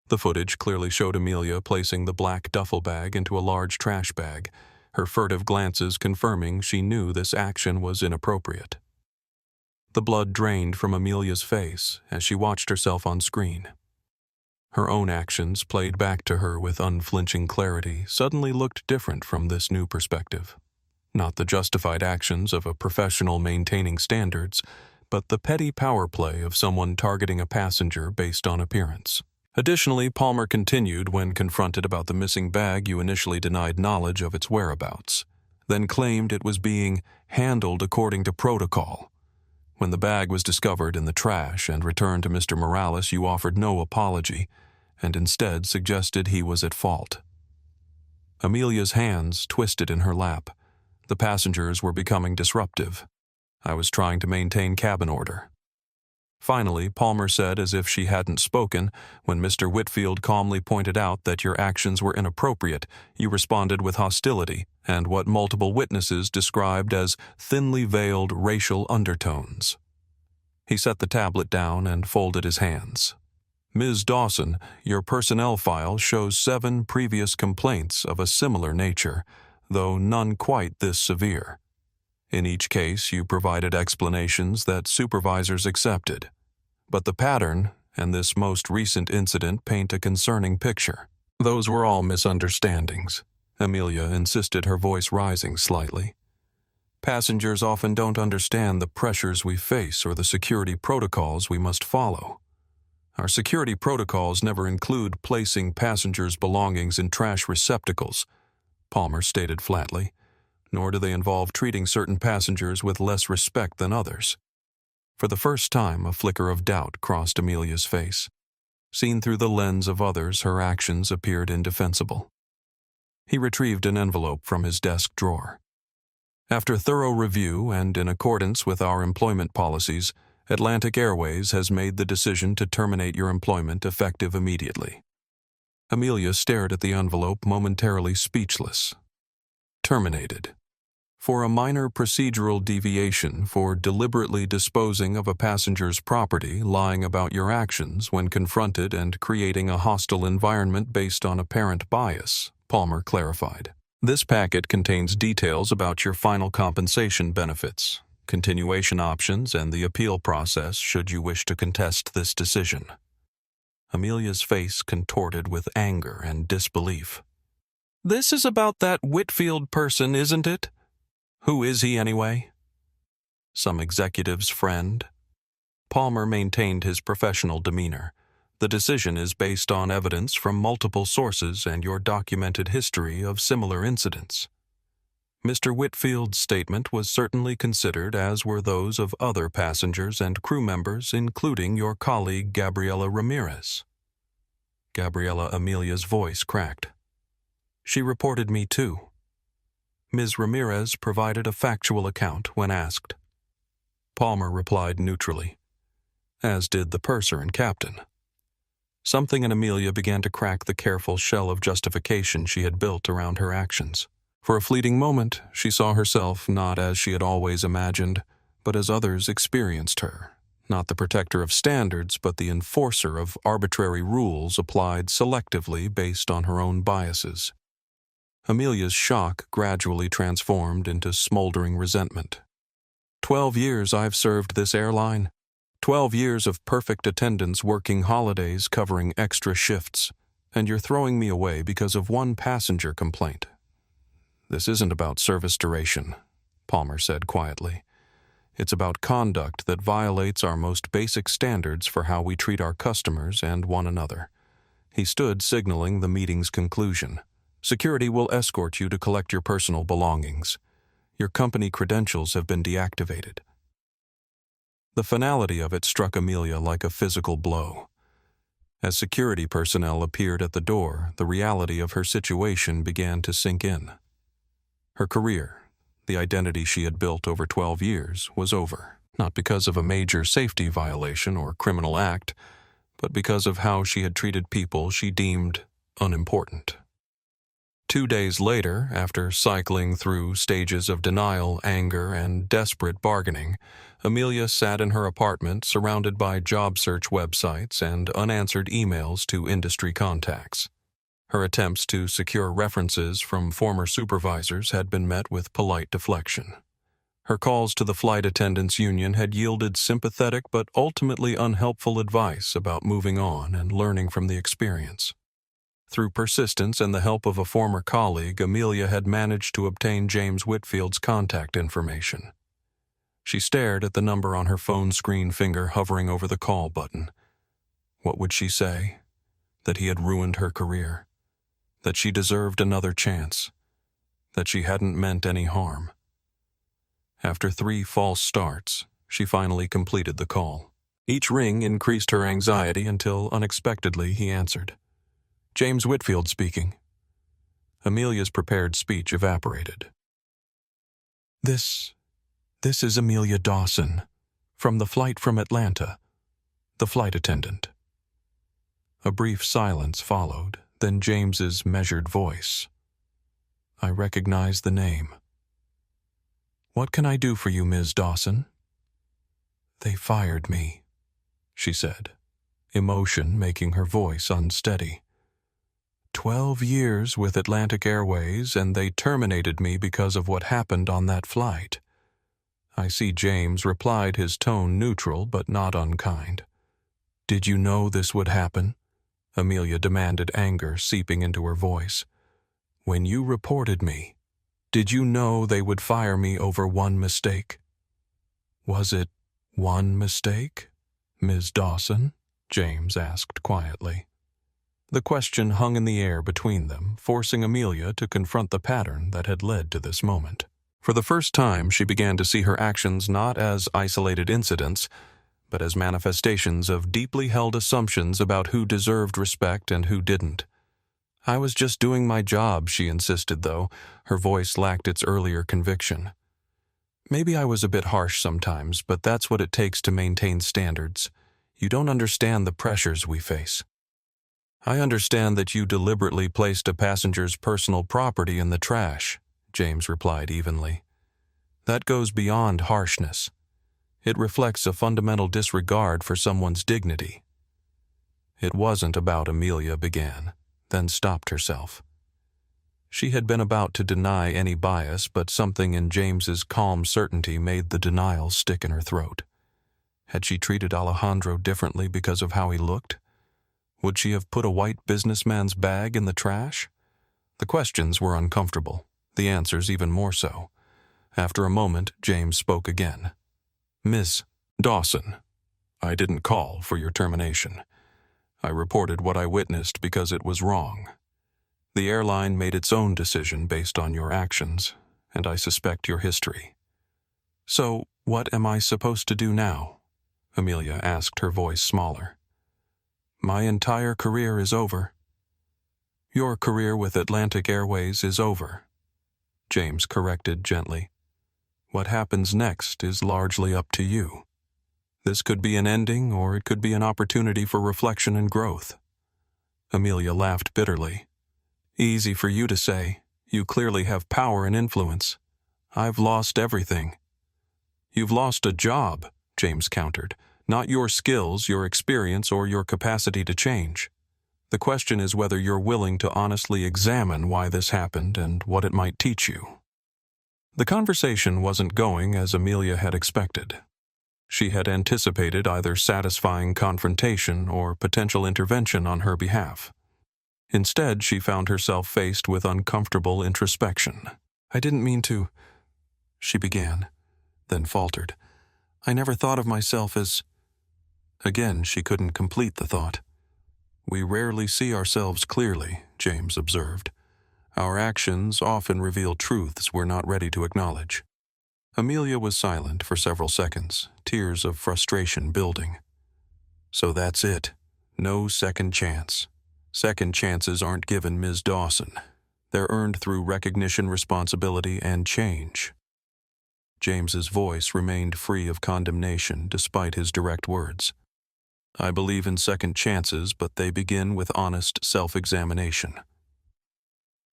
The footage clearly showed Amelia placing the black duffel bag into a large trash bag, her furtive glances confirming she knew this action was inappropriate. The blood drained from Amelia's face as she watched herself on screen. Her own actions, played back to her with unflinching clarity, suddenly looked different from this new perspective. Not the justified actions of a professional maintaining standards, but the petty power play of someone targeting a passenger based on appearance. Additionally, Palmer continued when confronted about the missing bag. You initially denied knowledge of its whereabouts, then claimed it was being handled according to protocol. When the bag was discovered in the trash and returned to Mr. Morales, you offered no apology and instead suggested he was at fault. Amelia's hands twisted in her lap. The passengers were becoming disruptive. I was trying to maintain cabin order. Finally, Palmer said, as if she hadn't spoken, when Mr. Whitfield calmly pointed out that your actions were inappropriate, you responded with hostility and what multiple witnesses described as thinly veiled racial undertones. He set the tablet down and folded his hands. Ms. Dawson, your personnel file shows 7 previous complaints of a similar nature, though none quite this severe. In each case, you provided explanations that supervisors accepted. But the pattern and this most recent incident paint a concerning picture. Those were all misunderstandings. Amelia insisted, her voice rising slightly. Passengers often don't understand the pressures we face or the security protocols we must follow. Our security protocols never include placing passengers' belongings in trash receptacles, Palmer stated flatly, nor do they involve treating certain passengers with less respect than others. For the first time, a flicker of doubt crossed Amelia's face. Seen through the lens of others, her actions appeared indefensible. He retrieved an envelope from his desk drawer. After thorough review and in accordance with our employment policies, Atlantic Airways has made the decision to terminate your employment effective immediately. Amelia stared at the envelope, momentarily speechless. Terminated. For a minor procedural deviation for deliberately disposing of a passenger's property, lying about your actions when confronted, and creating a hostile environment based on apparent bias, Palmer clarified. This packet contains details about your final compensation benefits, continuation options, and the appeal process should you wish to contest this decision. Amelia's face contorted with anger and disbelief. This is about that Whitfield person, isn't it? Who is he anyway? Some executive's friend? Palmer maintained his professional demeanor. The decision is based on evidence from multiple sources and your documented history of similar incidents. Mr. Whitfield's statement was certainly considered, as were those of other passengers and crew members, including your colleague Gabriela Ramirez. Amelia's voice cracked. She reported me too. Ms. Ramirez provided a factual account when asked. Palmer replied neutrally, as did the purser and captain. Something in Amelia began to crack the careful shell of justification she had built around her actions. For a fleeting moment, she saw herself not as she had always imagined, but as others experienced her, not the protector of standards, but the enforcer of arbitrary rules applied selectively based on her own biases. Amelia's shock gradually transformed into smoldering resentment. 12 years I've served this airline. 12 years of perfect attendance, working holidays, covering extra shifts, and you're throwing me away because of one passenger complaint. This isn't about service duration, Palmer said quietly. It's about conduct that violates our most basic standards for how we treat our customers and one another. He stood, signaling the meeting's conclusion. Security will escort you to collect your personal belongings. Your company credentials have been deactivated. The finality of it struck Amelia like a physical blow. As security personnel appeared at the door, the reality of her situation began to sink in. Her career, the identity she had built over 12 years, was over, not because of a major safety violation or criminal act, but because of how she had treated people she deemed unimportant. 2 days later, after cycling through stages of denial, anger, and desperate bargaining, Amelia sat in her apartment surrounded by job search websites and unanswered emails to industry contacts. Her attempts to secure references from former supervisors had been met with polite deflection. Her calls to the Flight Attendants Union had yielded sympathetic but ultimately unhelpful advice about moving on and learning from the experience. Through persistence and the help of a former colleague, Amelia had managed to obtain James Whitfield's contact information. She stared at the number on her phone screen finger hovering over the call button. What would she say? That he had ruined her career? That she deserved another chance? That she hadn't meant any harm? After 3 false starts, she finally completed the call. Each ring increased her anxiety until, unexpectedly, he answered. James Whitfield speaking. Amelia's prepared speech evaporated. This is Amelia Dawson, from the flight from Atlanta, the flight attendant. A brief silence followed, then James's measured voice. I recognize the name. What can I do for you, Ms. Dawson? They fired me, she said, emotion making her voice unsteady. 12 years with Atlantic Airways, and they terminated me because of what happened on that flight. I see James replied, his tone neutral but not unkind. Did you know this would happen? Amelia demanded, anger seeping into her voice. When you reported me, did you know they would fire me over one mistake? Was it one mistake, Ms. Dawson? James asked quietly. The question hung in the air between them, forcing Amelia to confront the pattern that had led to this moment. For the first time, she began to see her actions not as isolated incidents, but as manifestations of deeply held assumptions about who deserved respect and who didn't. I was just doing my job, she insisted, though. Her voice lacked its earlier conviction. Maybe I was a bit harsh sometimes, but that's what it takes to maintain standards. You don't understand the pressures we face. I understand that you deliberately placed a passenger's personal property in the trash, James replied evenly. That goes beyond harshness. It reflects a fundamental disregard for someone's dignity. It wasn't about Amelia began, then stopped herself. She had been about to deny any bias, but something in James's calm certainty made the denial stick in her throat. Had she treated Alejandro differently because of how he looked? Would she have put a white businessman's bag in the trash? The questions were uncomfortable, the answers even more so. After a moment, James spoke again. Miss Dawson, I didn't call for your termination. I reported what I witnessed because it was wrong. The airline made its own decision based on your actions, and I suspect your history. So, what am I supposed to do now? Amelia asked, her voice smaller. My entire career is over. Your career with Atlantic Airways is over, James corrected gently. What happens next is largely up to you. This could be an ending, or it could be an opportunity for reflection and growth. Amelia laughed bitterly. Easy for you to say. You clearly have power and influence. I've lost everything. You've lost a job, James countered. Not your skills, your experience, or your capacity to change. The question is whether you're willing to honestly examine why this happened and what it might teach you. The conversation wasn't going as Amelia had expected. She had anticipated either satisfying confrontation or potential intervention on her behalf. Instead, she found herself faced with uncomfortable introspection. I didn't mean to, she began, then faltered. I never thought of myself as... Again, she couldn't complete the thought. We rarely see ourselves clearly, James observed. Our actions often reveal truths we're not ready to acknowledge. Amelia was silent for several seconds, tears of frustration building. So that's it. No second chance. Second chances aren't given, Ms. Dawson. They're earned through recognition, responsibility, and change. James's voice remained free of condemnation despite his direct words. I believe in second chances, but they begin with honest self-examination.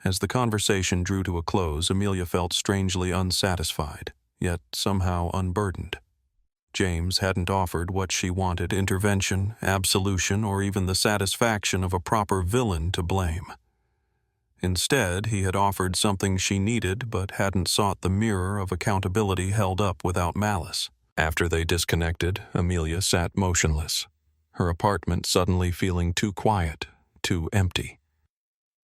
As the conversation drew to a close, Amelia felt strangely unsatisfied, yet somehow unburdened. James hadn't offered what she wanted: intervention, absolution, or even the satisfaction of a proper villain to blame. Instead, he had offered something she needed but hadn't sought the mirror of accountability held up without malice. After they disconnected, Amelia sat motionless, her apartment suddenly feeling too quiet, too empty.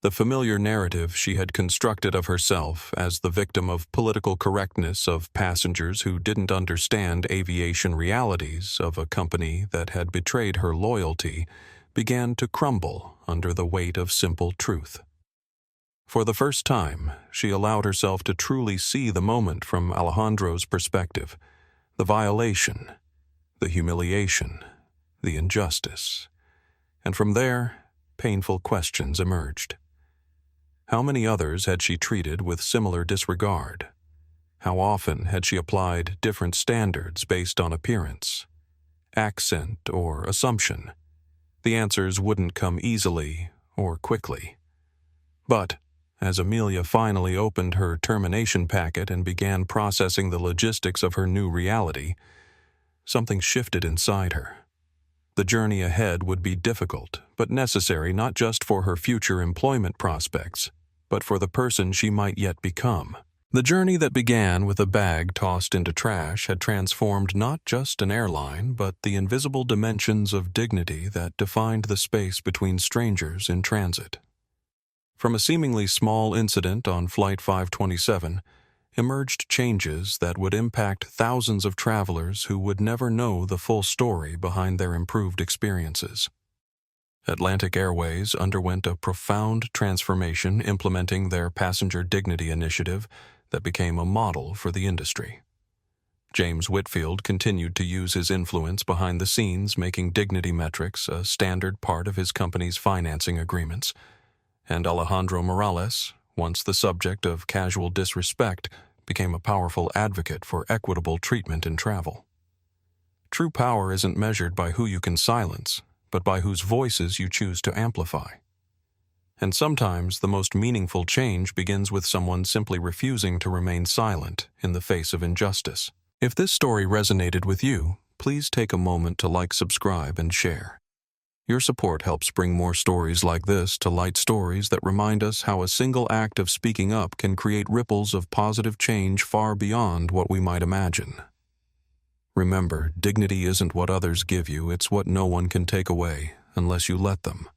The familiar narrative she had constructed of herself as the victim of political correctness of passengers who didn't understand aviation realities of a company that had betrayed her loyalty began to crumble under the weight of simple truth. For the first time, she allowed herself to truly see the moment from Alejandro's perspective: the violation, the humiliation, the injustice. And from there, painful questions emerged. How many others had she treated with similar disregard? How often had she applied different standards based on appearance, accent, or assumption? The answers wouldn't come easily or quickly. But as Amelia finally opened her termination packet and began processing the logistics of her new reality, something shifted inside her. The journey ahead would be difficult, but necessary not just for her future employment prospects, but for the person she might yet become. The journey that began with a bag tossed into trash had transformed not just an airline, but the invisible dimensions of dignity that defined the space between strangers in transit. From a seemingly small incident on Flight 527, emerged changes that would impact thousands of travelers who would never know the full story behind their improved experiences. Atlantic Airways underwent a profound transformation implementing their passenger dignity initiative that became a model for the industry. James Whitfield continued to use his influence behind the scenes, making dignity metrics a standard part of his company's financing agreements, and Alejandro Morales, once the subject of casual disrespect, became a powerful advocate for equitable treatment in travel. True power isn't measured by who you can silence, but by whose voices you choose to amplify. And sometimes the most meaningful change begins with someone simply refusing to remain silent in the face of injustice. If this story resonated with you, please take a moment to like, subscribe, and share. Your support helps bring more stories like this to light, stories that remind us how a single act of speaking up can create ripples of positive change far beyond what we might imagine. Remember, dignity isn't what others give you, it's what no one can take away unless you let them.